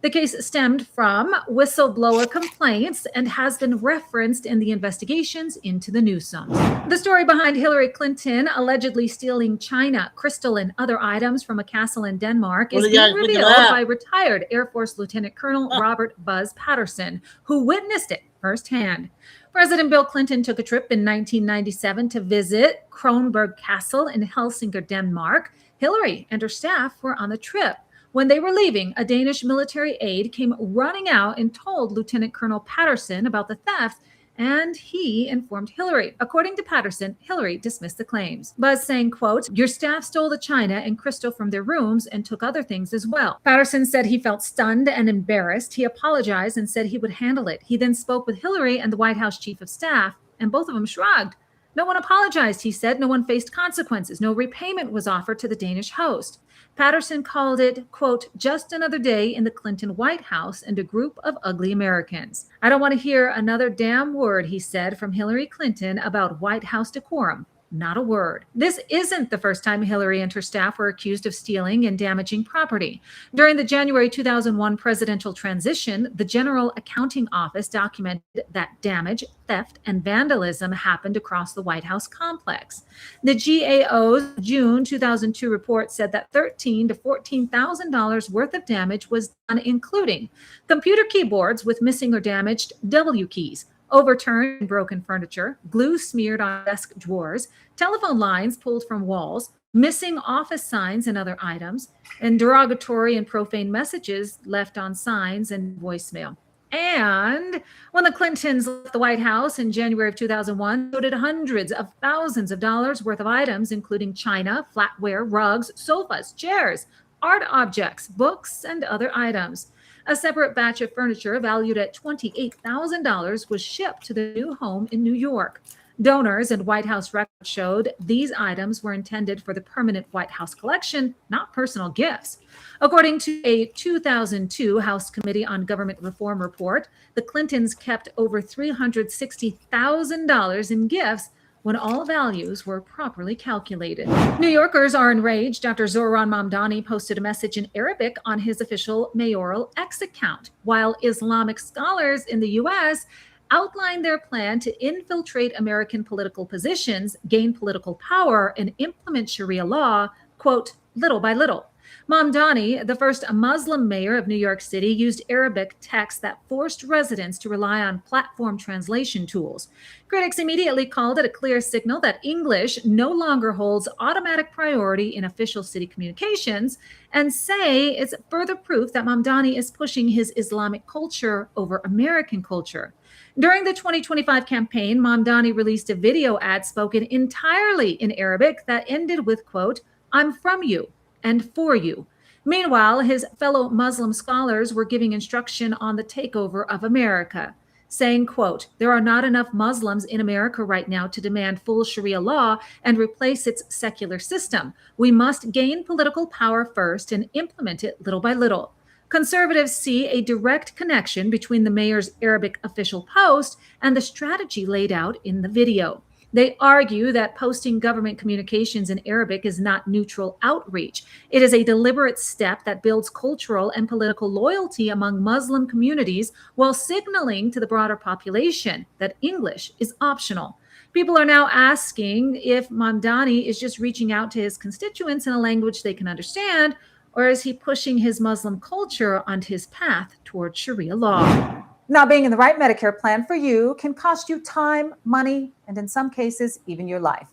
The case stemmed from whistleblower complaints and has been referenced in the investigations into the Newsoms. The story behind Hillary Clinton allegedly stealing china, crystal, and other items from a castle in Denmark is being revealed by retired Air Force Lieutenant Colonel Robert Buzz Patterson, who witnessed it firsthand. President Bill Clinton took a trip in 1997 to visit Kronborg Castle in Helsinki, Denmark. Hillary and her staff were on the trip. When they were leaving, a Danish military aide came running out and told Lieutenant Colonel Patterson about the theft, and he informed Hillary. According to Patterson, Hillary dismissed the claims. Buzz saying, quote, "Your staff stole the china and crystal from their rooms and took other things as well." Patterson said he felt stunned and embarrassed. He apologized and said he would handle it. He then spoke with Hillary and the White House Chief of Staff, and both of them shrugged. No one apologized, he said. No one faced consequences. No repayment was offered to the Danish host. Patterson called it, quote, "just another day in the Clinton White House and a group of ugly Americans." "I don't want to hear another damn word," he said, from Hillary Clinton about White House decorum. Not a word. This isn't the first time Hillary and her staff were accused of stealing and damaging property. During the January 2001 presidential transition, the General Accounting Office documented that damage, theft, and vandalism happened across the White House complex. The GAO's June 2002 report said that $13,000 to $14,000 worth of damage was done, including computer keyboards with missing or damaged W keys, overturned and broken furniture, glue smeared on desk drawers, telephone lines pulled from walls, missing office signs and other items, and derogatory and profane messages left on signs and voicemail. And when the Clintons left the White House in January of 2001, so did hundreds of thousands of dollars worth of items, including china, flatware, rugs, sofas, chairs, art objects, books, and other items. A separate batch of furniture valued at $28,000 was shipped to the new home in New York. Donors and White House records showed these items were intended for the permanent White House collection, not personal gifts. According to a 2002 House Committee on Government Reform report, the Clintons kept over $360,000 in gifts when all values were properly calculated. New Yorkers are enraged after Zohran Mamdani posted a message in Arabic on his official mayoral X account, while Islamic scholars in the U.S. outlined their plan to infiltrate American political positions, gain political power, and implement Sharia law, quote, little by little. Mamdani, the first Muslim mayor of New York City, used Arabic text that forced residents to rely on platform translation tools. Critics immediately called it a clear signal that English no longer holds automatic priority in official city communications, and say it's further proof that Mamdani is pushing his Islamic culture over American culture. During the 2025 campaign, Mamdani released a video ad spoken entirely in Arabic that ended with, quote, "I'm from you and for you." Meanwhile, his fellow Muslim scholars were giving instruction on the takeover of America, saying, quote, "There are not enough Muslims in America right now to demand full Sharia law and replace its secular system. We must gain political power first and implement it little by little." Conservatives see a direct connection between the mayor's Arabic official post and the strategy laid out in the video. They argue that posting government communications in Arabic is not neutral outreach. It is a deliberate step that builds cultural and political loyalty among Muslim communities while signaling to the broader population that English is optional. People are now asking if Mamdani is just reaching out to his constituents in a language they can understand, or is he pushing his Muslim culture onto his path toward Sharia law? Not being in the right Medicare plan for you can cost you time, money, and in some cases, even your life.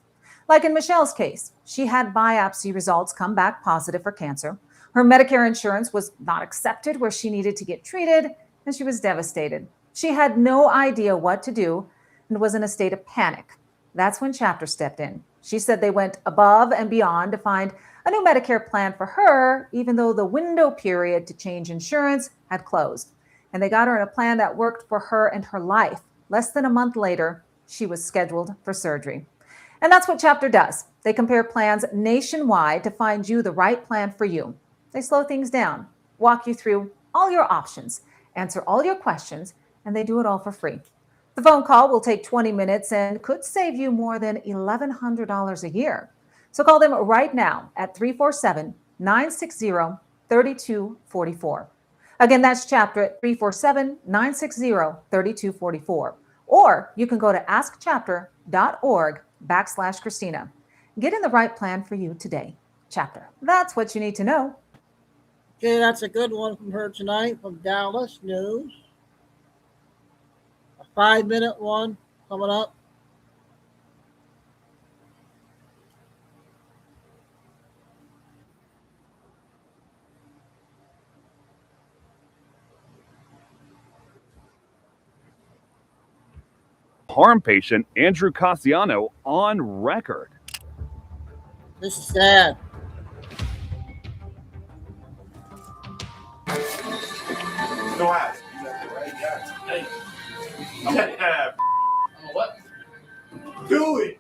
Like in Michelle's case, she had biopsy results come back positive for cancer. Her Medicare insurance was not accepted where she needed to get treated, and she was devastated. She had no idea what to do and was in a state of panic. That's when Chapter stepped in. She said they went above and beyond to find a new Medicare plan for her, even though the window period to change insurance had closed. And they got her in a plan that worked for her and her life. Less than a month later, she was scheduled for surgery. And that's what Chapter does. They compare plans nationwide to find you the right plan for you. They slow things down, walk you through all your options, answer all your questions, and they do it all for free. The phone call will take 20 minutes and could save you more than $1,100 a year. So call them right now at 347-960-3244. Again, that's Chapter at 347-960-3244. Or you can go to askchapter.org/Christina. Get in the right plan for you today. Chapter. That's what you need to know. Okay, that's a good one from her tonight from Dallas News. A 5-minute one coming up. Harm patient Andrew Cassiano on record. This is sad. No ass. Hey. What? Do it.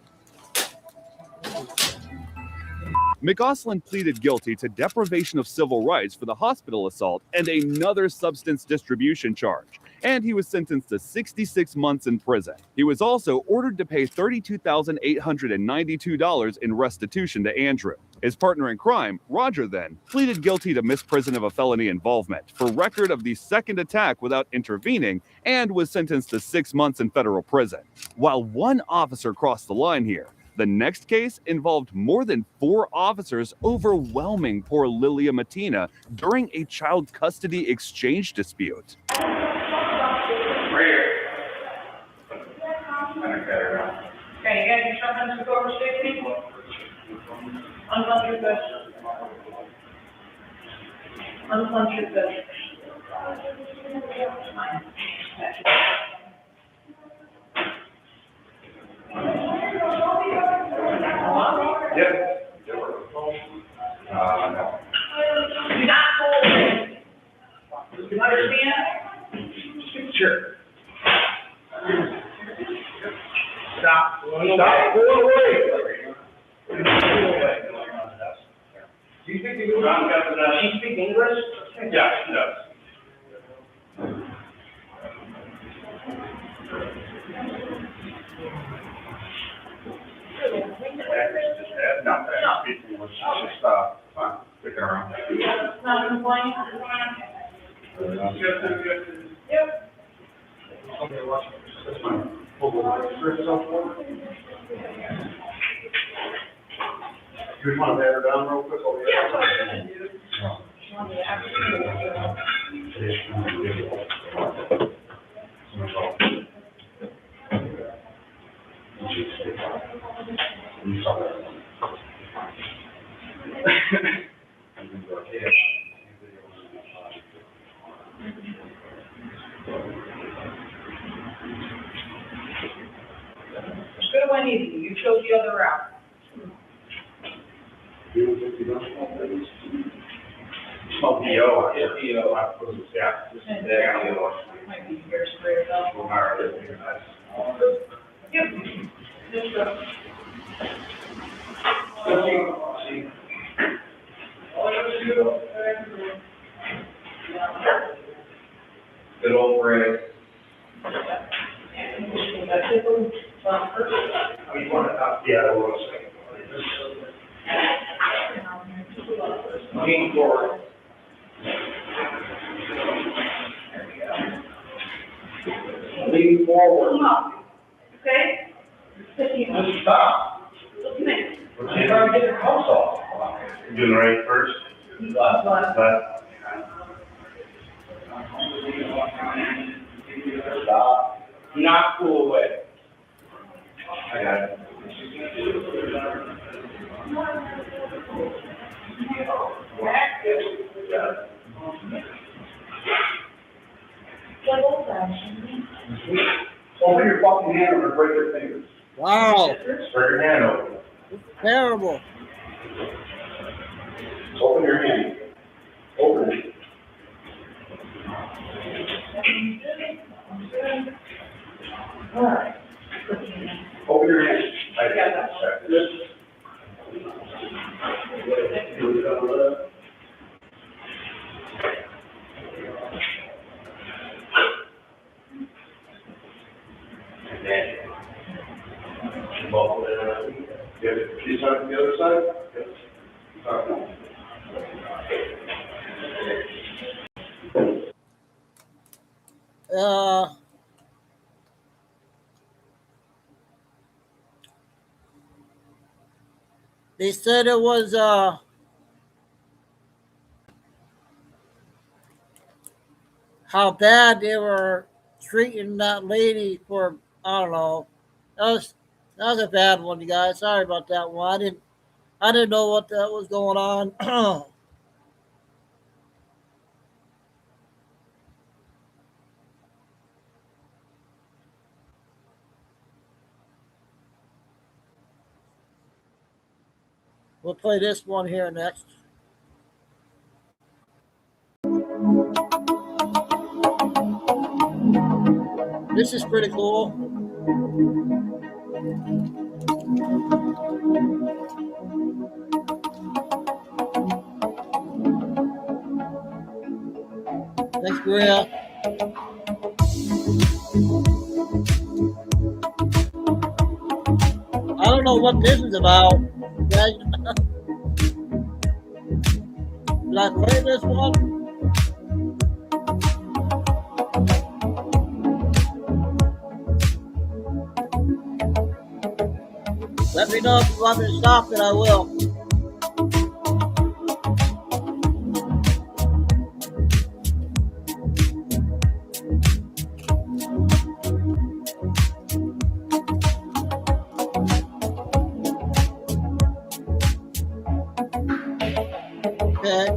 McGoslin pleaded guilty to deprivation of civil rights for the hospital assault and another substance distribution charge, and he was sentenced to 66 months in prison. He was also ordered to pay $32,892 in restitution to Andrew. His partner in crime, Roger, then pleaded guilty to misprision of a felony involvement for record of the second attack without intervening and was sentenced to 6 months in federal prison. While one officer crossed the line here, the next case involved more than 4 officers overwhelming poor Lilia Matina during a child custody exchange dispute. Okay, you guys do something to go over 60? Unpunch your fist. Unpunch your fist. Yep. You're not cool. You understand? Sure. Stop. Stop. Go away. Do you think She speak English? Yeah, she does. No, she's just fine, sticking around. Not complaining? Yep. Okay, watch. That's fine. Hold on. You just want to lay her down real quick over here? Should have went easy. You chose the other route. LPO, yeah. Might be very straight up. Yep. Just go. Good old Greg. You want to, yeah, I will say. Lean forward. Lean forward. Okay? Just stop. We're trying to get the house off. You doing the right first? Left. Stop. Do not pull away. I got it. Open your fucking hand, I'm gonna break your fingers. Wow. Spread your hand open. Terrible. Open your hand. Open it. Open your hand. She's on the other side? They said it was how bad they were treating that lady for, I don't know. That was a bad one, you guys. Sorry about that one. I didn't know what that was going on. We'll play this one here next. This is pretty cool. Thanks, Maria. I don't know what this is about. Guys. Did I play this one? Let me know if you want me to stop it, I will. Okay.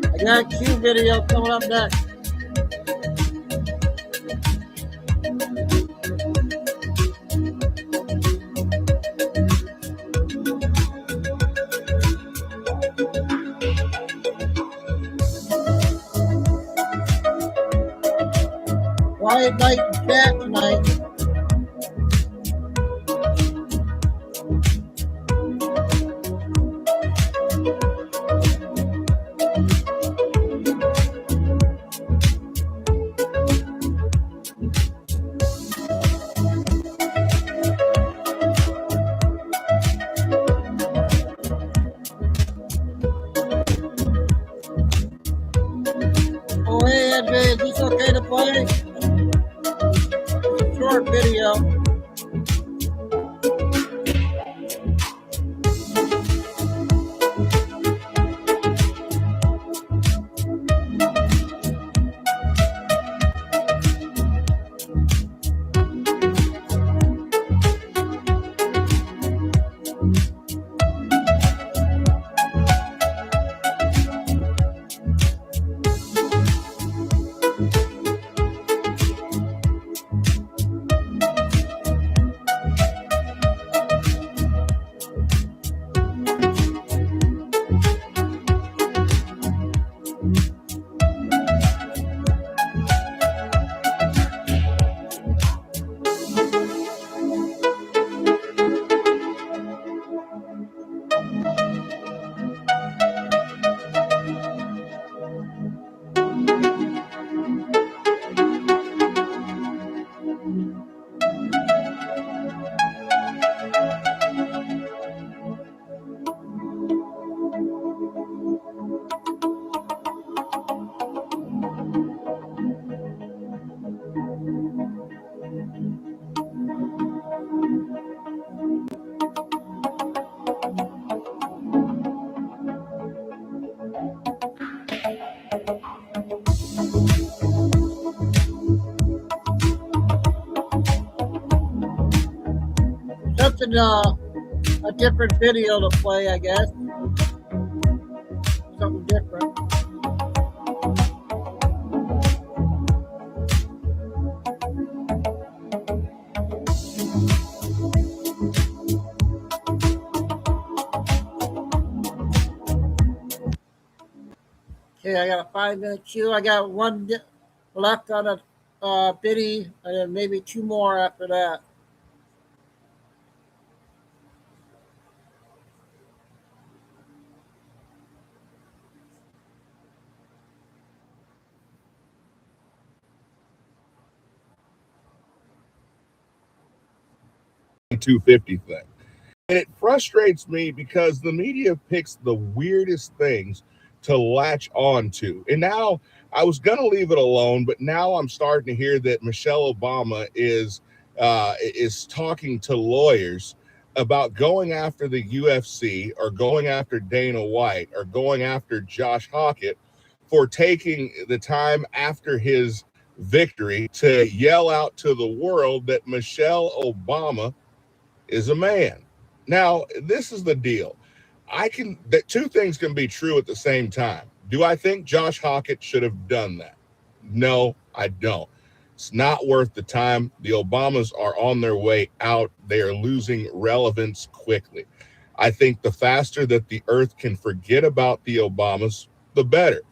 I got a Q video coming up next. Quiet night in chat tonight. Oh, hey, Andre, is this okay to play? Short video. something, a different video to play, I guess. Something different. Okay, I got a 5-minute queue. I got one left on a biddy, and then maybe two more after that. $250 thing. And it frustrates me because the media picks the weirdest things to latch on to. And now I was going to leave it alone, but now I'm starting to hear that Michelle Obama is talking to lawyers about going after the UFC or going after Dana White or going after Josh Hockett for taking the time after his victory to yell out to the world that Michelle Obama is a man. Now, this is the deal. That two things can be true at the same time. Do I think Josh Hockett should have done that? No, I don't. It's not worth the time. The Obamas are on their way out. They are losing relevance quickly. I think the faster that the earth can forget about the Obamas, the better.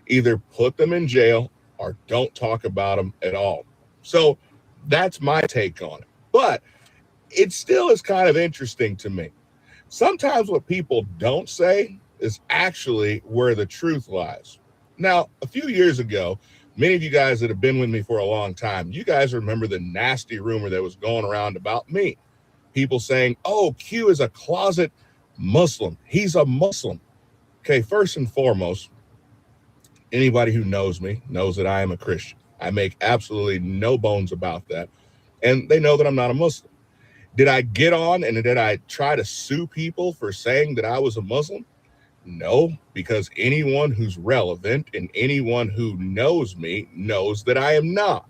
Either put them in jail or don't talk about them at all. So that's my take on it. But it still is kind of interesting to me. Sometimes what people don't say is actually where the truth lies. Now, a few years ago, many of you guys that have been with me for a long time, you guys remember the nasty rumor that was going around about me. People saying, oh, Q is a closet Muslim. He's a Muslim. Okay, first and foremost, anybody who knows me knows that I am a Christian. I make absolutely no bones about that. And they know that I'm not a Muslim. Did I get on and did I try to sue people for saying that I was a Muslim? No, because anyone who's relevant and anyone who knows me knows that I am not.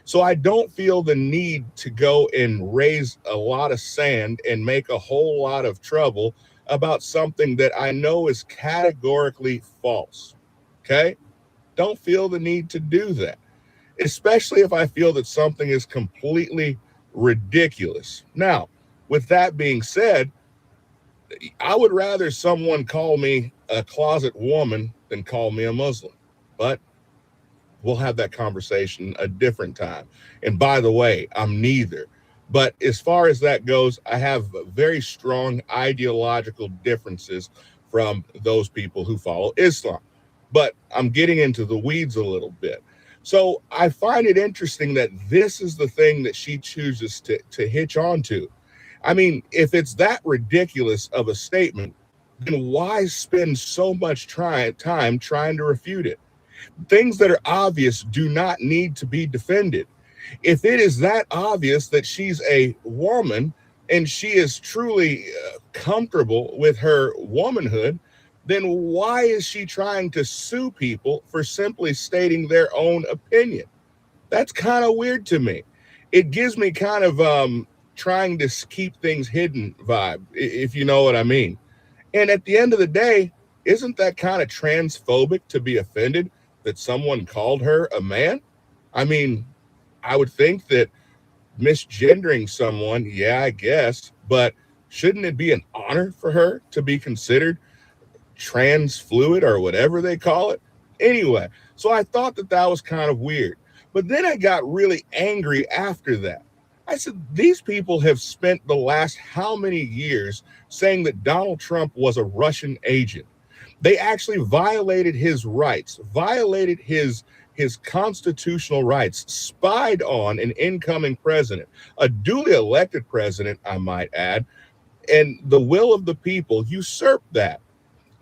So I don't feel the need to go and raise a lot of sand and make a whole lot of trouble about something that I know is categorically false. Okay? Don't feel the need to do that, especially if I feel that something is completely ridiculous. Now, with that being said, I would rather someone call me a closet woman than call me a Muslim. But we'll have that conversation a different time. And by the way, I'm neither. But as far as that goes, I have very strong ideological differences from those people who follow Islam. But I'm getting into the weeds a little bit. So I find it interesting that this is the thing that she chooses to hitch on to. I mean, if it's that ridiculous of a statement, then why spend so much time trying to refute it? Things that are obvious do not need to be defended. If it is that obvious that she's a woman and she is truly comfortable with her womanhood, then why is she trying to sue people for simply stating their own opinion? That's kind of weird to me. It gives me kind of trying to keep things hidden vibe, if you know what I mean. And at the end of the day, isn't that kind of transphobic to be offended that someone called her a man? I mean, I would think that misgendering someone, yeah, I guess, but shouldn't it be an honor for her to be considered trans fluid or whatever they call it? Anyway, so I thought that was kind of weird. But then I got really angry after that. I said, these people have spent the last how many years saying that Donald Trump was a Russian agent. They actually violated his rights, violated his constitutional rights, spied on an incoming president, a duly elected president, I might add, and the will of the people usurped that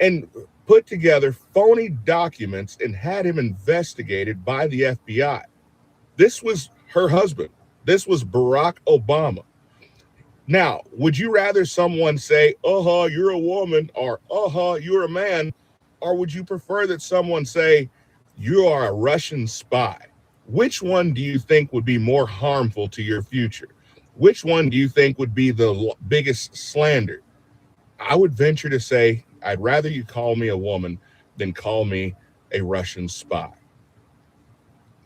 and put together phony documents and had him investigated by the FBI. This was her husband. This was Barack Obama. Now, would you rather someone say, you're a woman, or you're a man, or would you prefer that someone say, you are a Russian spy? Which one do you think would be more harmful to your future? Which one do you think would be the biggest slander? I would venture to say I'd rather you call me a woman than call me a Russian spy.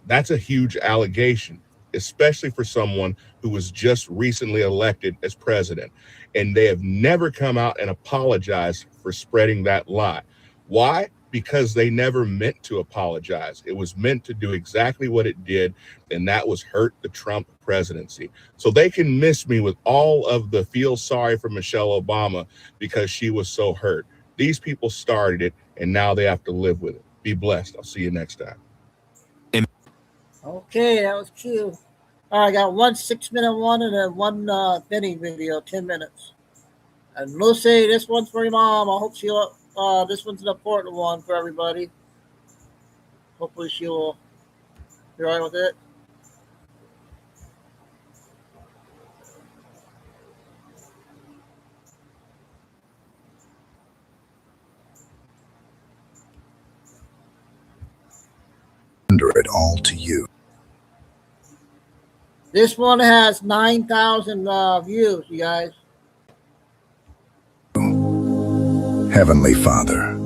That's a huge allegation, especially for someone who was just recently elected as president. And they have never come out and apologized for spreading that lie. Why? Because they never meant to apologize. It was meant to do exactly what it did, and that was hurt the Trump presidency. So they can miss me with all of the feel sorry for Michelle Obama because she was so hurt. These people started it, and now they have to live with it. Be blessed. I'll see you next time. Okay, that was cute. All right, I got 1 6-minute one and then one Benny video, 10 minutes. And Lucy, this one's for your mom. I hope she'll. This one's an important one for everybody. Hopefully she'll be all right with it. It all to you. This one has 9,000 views, you guys. Heavenly Father,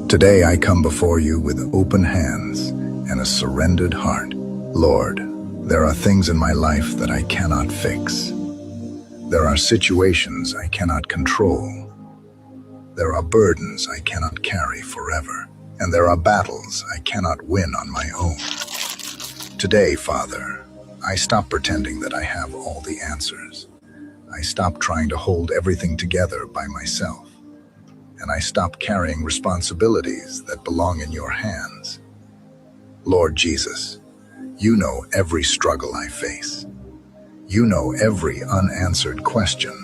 today I come before you with open hands and a surrendered heart. Lord, there are things in my life that I cannot fix. There are situations I cannot control. There are burdens I cannot carry forever. And there are battles I cannot win on my own. Today, Father, I stop pretending that I have all the answers. I stop trying to hold everything together by myself. And I stop carrying responsibilities that belong in your hands. Lord Jesus, you know every struggle I face. You know every unanswered question.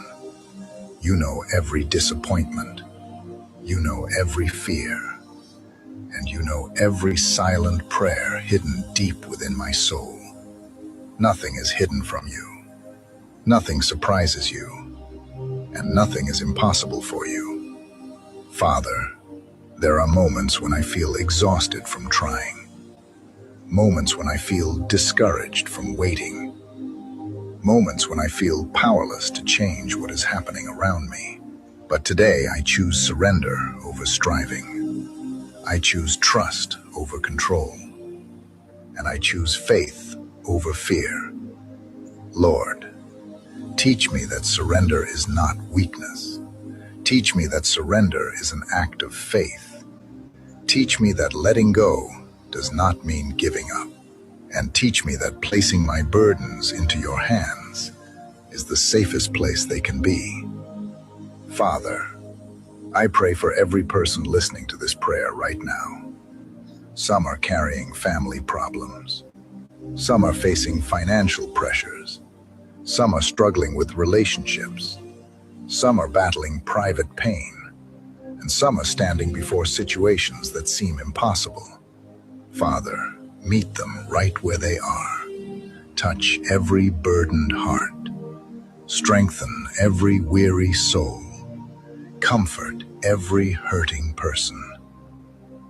You know every disappointment. You know every fear. And you know every silent prayer hidden deep within my soul. Nothing is hidden from you. Nothing surprises you. And nothing is impossible for you. Father, there are moments when I feel exhausted from trying. Moments when I feel discouraged from waiting. Moments when I feel powerless to change what is happening around me. But today I choose surrender over striving. I choose trust over control, and I choose faith over fear. Lord, teach me that surrender is not weakness. Teach me that surrender is an act of faith. Teach me that letting go does not mean giving up. And teach me that placing my burdens into your hands is the safest place they can be. Father, I pray for every person listening to this prayer right now. Some are carrying family problems. Some are facing financial pressures. Some are struggling with relationships. Some are battling private pain. And some are standing before situations that seem impossible. Father, meet them right where they are. Touch every burdened heart. Strengthen every weary soul. Comfort every hurting person,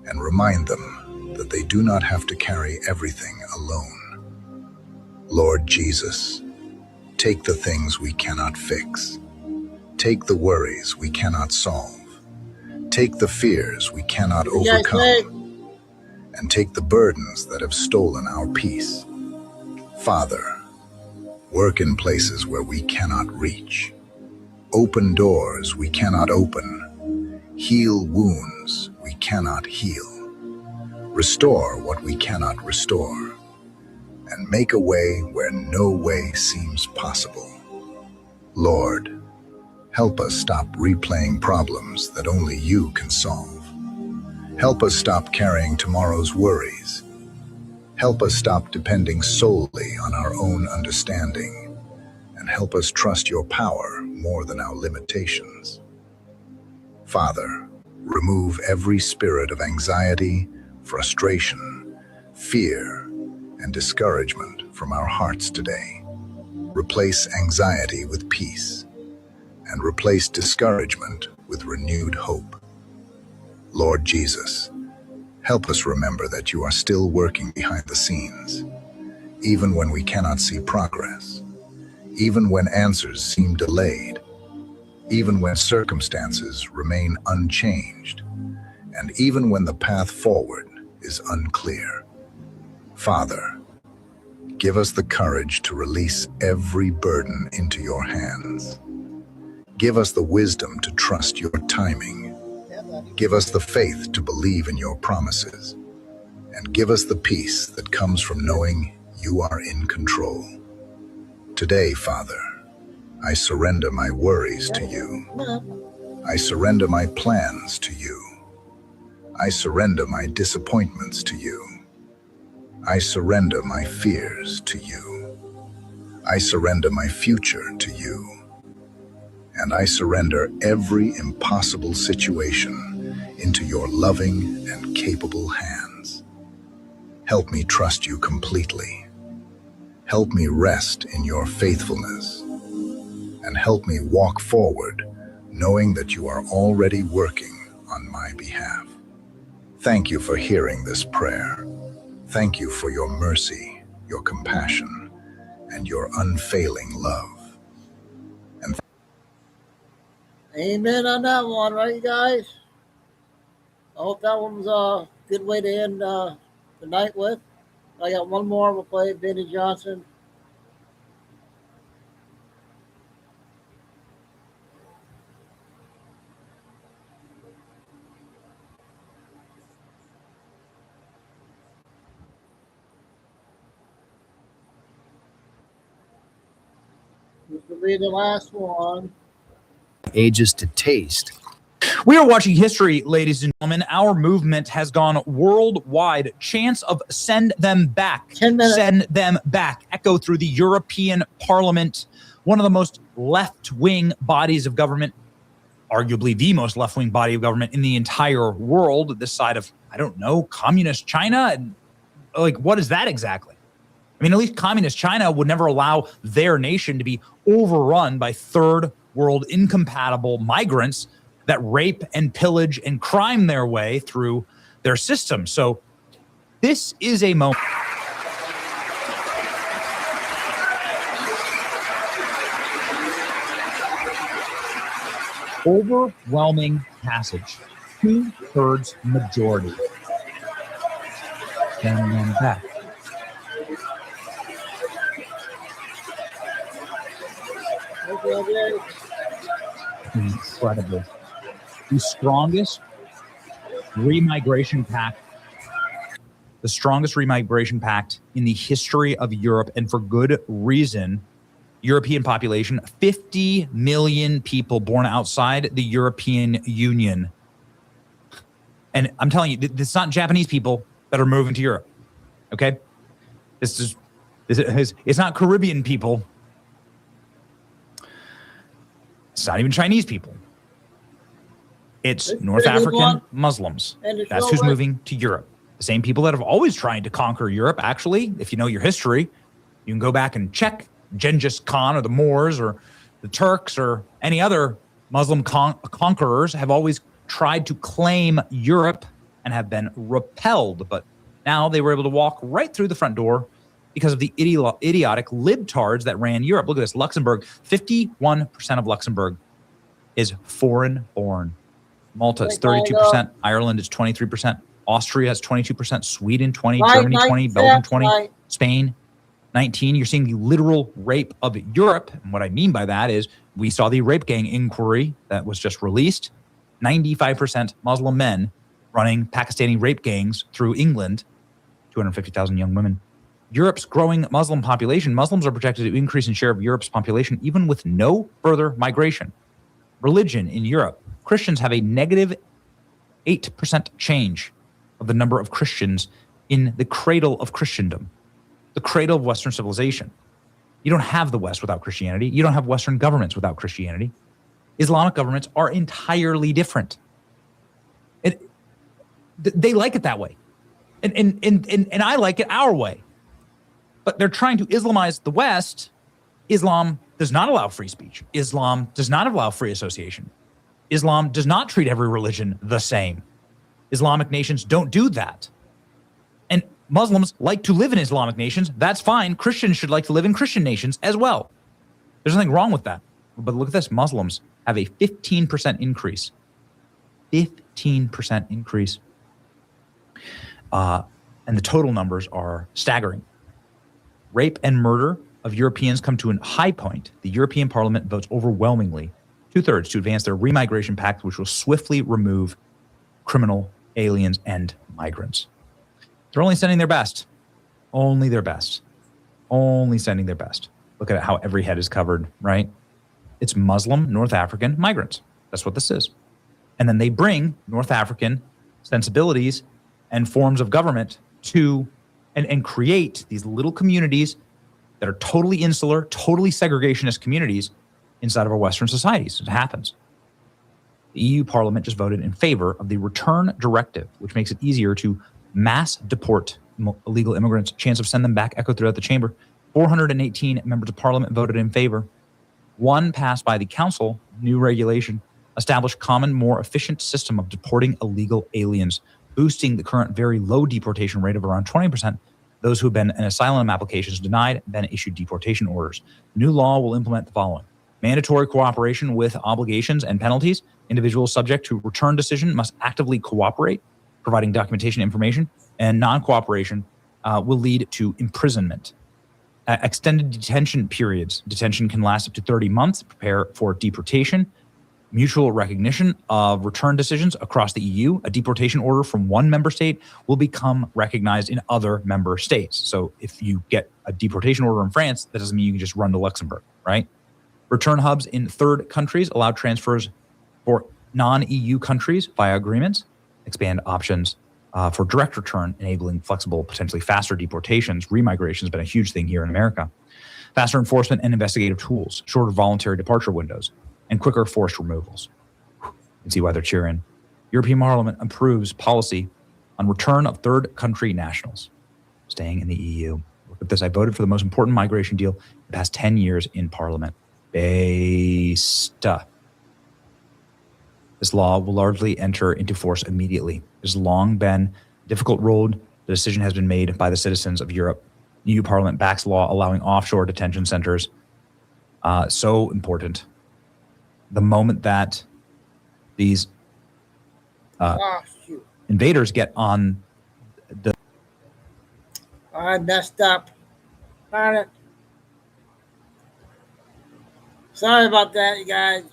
and remind them that they do not have to carry everything alone. Lord Jesus, take the things we cannot fix. Take the worries we cannot solve. Take the fears we cannot overcome. And take the burdens that have stolen our peace. Father, work in places where we cannot reach. Open doors we cannot open. Heal wounds we cannot heal. Restore what we cannot restore. And make a way where no way seems possible. Lord, help us stop replaying problems that only you can solve. Help us stop carrying tomorrow's worries. Help us stop depending solely on our own understanding. And help us trust your power more than our limitations. Father, remove every spirit of anxiety, frustration, fear, and discouragement from our hearts today. Replace anxiety with peace, and replace discouragement with renewed hope. Lord Jesus, help us remember that you are still working behind the scenes, even when we cannot see progress. even when answers seem delayed, even when circumstances remain unchanged, and even when the path forward is unclear. Father, give us the courage to release every burden into your hands. Give us the wisdom to trust your timing. Give us the faith to believe in your promises. And give us the peace that comes from knowing you are in control. Today, Father, I surrender my worries to you. I surrender my plans to you. I surrender my disappointments to you. I surrender my fears to you. I surrender my future to you. And I surrender every impossible situation into your loving and capable hands. Help me trust you completely. Help me rest in your faithfulness. And help me walk forward, knowing that you are already working on my behalf. Thank you for hearing this prayer. Thank you for your mercy, your compassion, and your unfailing love. Amen on that one, right, you guys? I hope that one was a good way to end the night with. I got one more. We'll play Benny Johnson. This will be the last one. Ages to taste. We are watching history, ladies and gentlemen. Our movement has gone worldwide. Chants of send them back. 10 minutes. Send them back echo through the European Parliament, one of the most left-wing bodies of government, arguably the most left-wing body of government in the entire world, this side of, I don't know, communist China. Like, what is that exactly? I mean, at least communist China would never allow their nation to be overrun by third world incompatible migrants that rape and pillage and crime their way through their system. So this is a moment. Overwhelming passage, 2/3 majority. And then back. Incredible. The strongest remigration pact in the history of Europe, and for good reason. European population, 50 million people born outside the European Union. And I'm telling you, it's not Japanese people that are moving to Europe. Okay? It's not Caribbean people. It's not even Chinese people. It's North African Muslims. That's who's moving to Europe. The same people that have always tried to conquer Europe. Actually, if you know your history, you can go back and check Genghis Khan or the Moors or the Turks or any other Muslim conquerors have always tried to claim Europe and have been repelled. But now they were able to walk right through the front door because of the idiotic libtards that ran Europe. Look at this, Luxembourg, 51% of Luxembourg is foreign born. Malta is 32%, Ireland is 23%, Austria is 22%, Sweden 20, Germany 20, Belgium 20, Spain 19. You're seeing the literal rape of Europe. And what I mean by that is we saw the rape gang inquiry that was just released. 95% Muslim men running Pakistani rape gangs through England, 250,000 young women. Europe's growing Muslim population. Muslims are projected to increase in share of Europe's population even with no further migration. Religion in Europe. Christians have a negative 8% change of the number of Christians in the cradle of Christendom, the cradle of Western civilization. You don't have the West without Christianity. You don't have Western governments without Christianity. Islamic governments are entirely different. They like it that way. And I like it our way. But they're trying to Islamize the West. Islam does not allow free speech. Islam does not allow free association. Islam does not treat every religion the same. Islamic nations don't do that. And Muslims like to live in Islamic nations. That's fine. Christians should like to live in Christian nations as well. There's nothing wrong with that. But look at this. Muslims have a 15% increase. 15% increase. And the total numbers are staggering. Rape and murder of Europeans come to a high point. The European Parliament votes overwhelmingly, 2/3, to advance their remigration pact, which will swiftly remove criminal aliens and migrants. They're only sending their best. Only their best. Only sending their best. Look at how every head is covered, right? It's Muslim North African migrants. That's what this is. And then they bring North African sensibilities and forms of government to and create these little communities that are totally insular, totally segregationist communities inside of our Western societies. It happens. The EU Parliament just voted in favor of the Return Directive, which makes it easier to mass deport illegal immigrants. Chance of send them back echoed throughout the chamber. 418 members of Parliament voted in favor. One passed by the Council, new regulation, established common, more efficient system of deporting illegal aliens, boosting the current very low deportation rate of around 20%. Those who have been in asylum applications denied, then issued deportation orders. New law will implement the following. Mandatory cooperation with obligations and penalties. Individuals subject to return decision must actively cooperate, providing documentation information, and non-cooperation will lead to imprisonment. Extended detention periods. Detention can last up to 30 months. Prepare for deportation. Mutual recognition of return decisions across the EU. A deportation order from one member state will become recognized in other member states. So if you get a deportation order in France, that doesn't mean you can just run to Luxembourg, right? Return hubs in third countries allow transfers for non-EU countries via agreements. Expand options for direct return, enabling flexible, potentially faster deportations. Remigration has been a huge thing here in America. Faster enforcement and investigative tools. Shorter voluntary departure windows. And quicker forced removals. You can see why they're cheering. European Parliament approves policy on return of third country nationals staying in the EU. Look at this. I voted for the most important migration deal in the past 10 years in Parliament. Based. This law will largely enter into force immediately. There's long been a difficult road. The decision has been made by the citizens of Europe. EU Parliament backs law allowing offshore detention centers. So important. The moment that these invaders get on the... I messed up. Darn it. Sorry about that, you guys.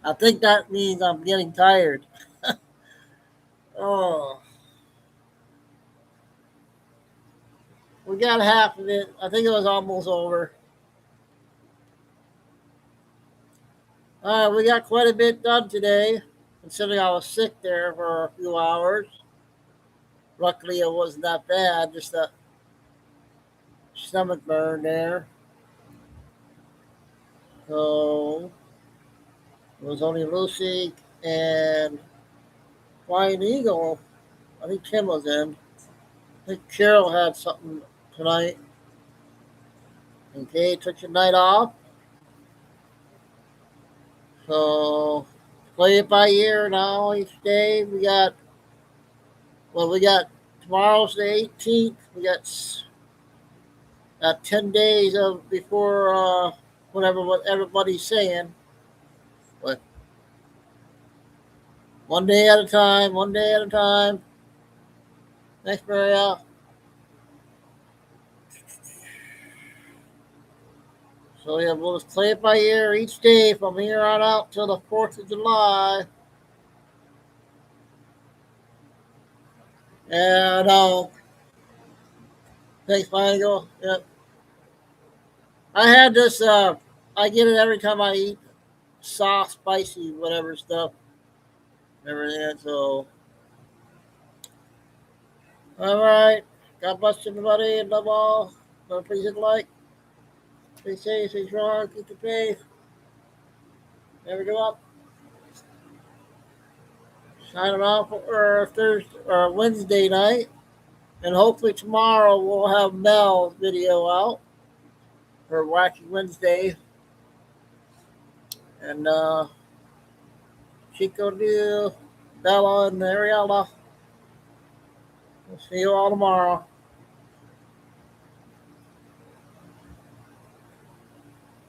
I think that means I'm getting tired. Oh. We got half of it. I think it was almost over. We got quite a bit done today, considering I was sick there for a few hours. Luckily, it wasn't that bad, just a stomach burn there. So, it was only Lucy and Flying Eagle. I think Tim was in. I think Carol had something tonight. And Kay took the night off. So, play it by ear now each day. We got tomorrow's the 18th. We got 10 days of before what everybody's saying. But one day at a time, one day at a time. Thanks, Maria. So yeah, we'll just play it by ear each day from here on out till the 4th of July. And thanks, Michael. Yep. I had this. I get it every time I eat soft, spicy, whatever stuff. Everything. So, all right. God bless everybody and love all. Please hit like. Stay safe, stay strong, keep the faith. Never give up. Signing off for Thursday or Wednesday night. And hopefully tomorrow we'll have Mel's video out for Wacky Wednesday. And Chico, Bella, and Ariella. We'll see you all tomorrow.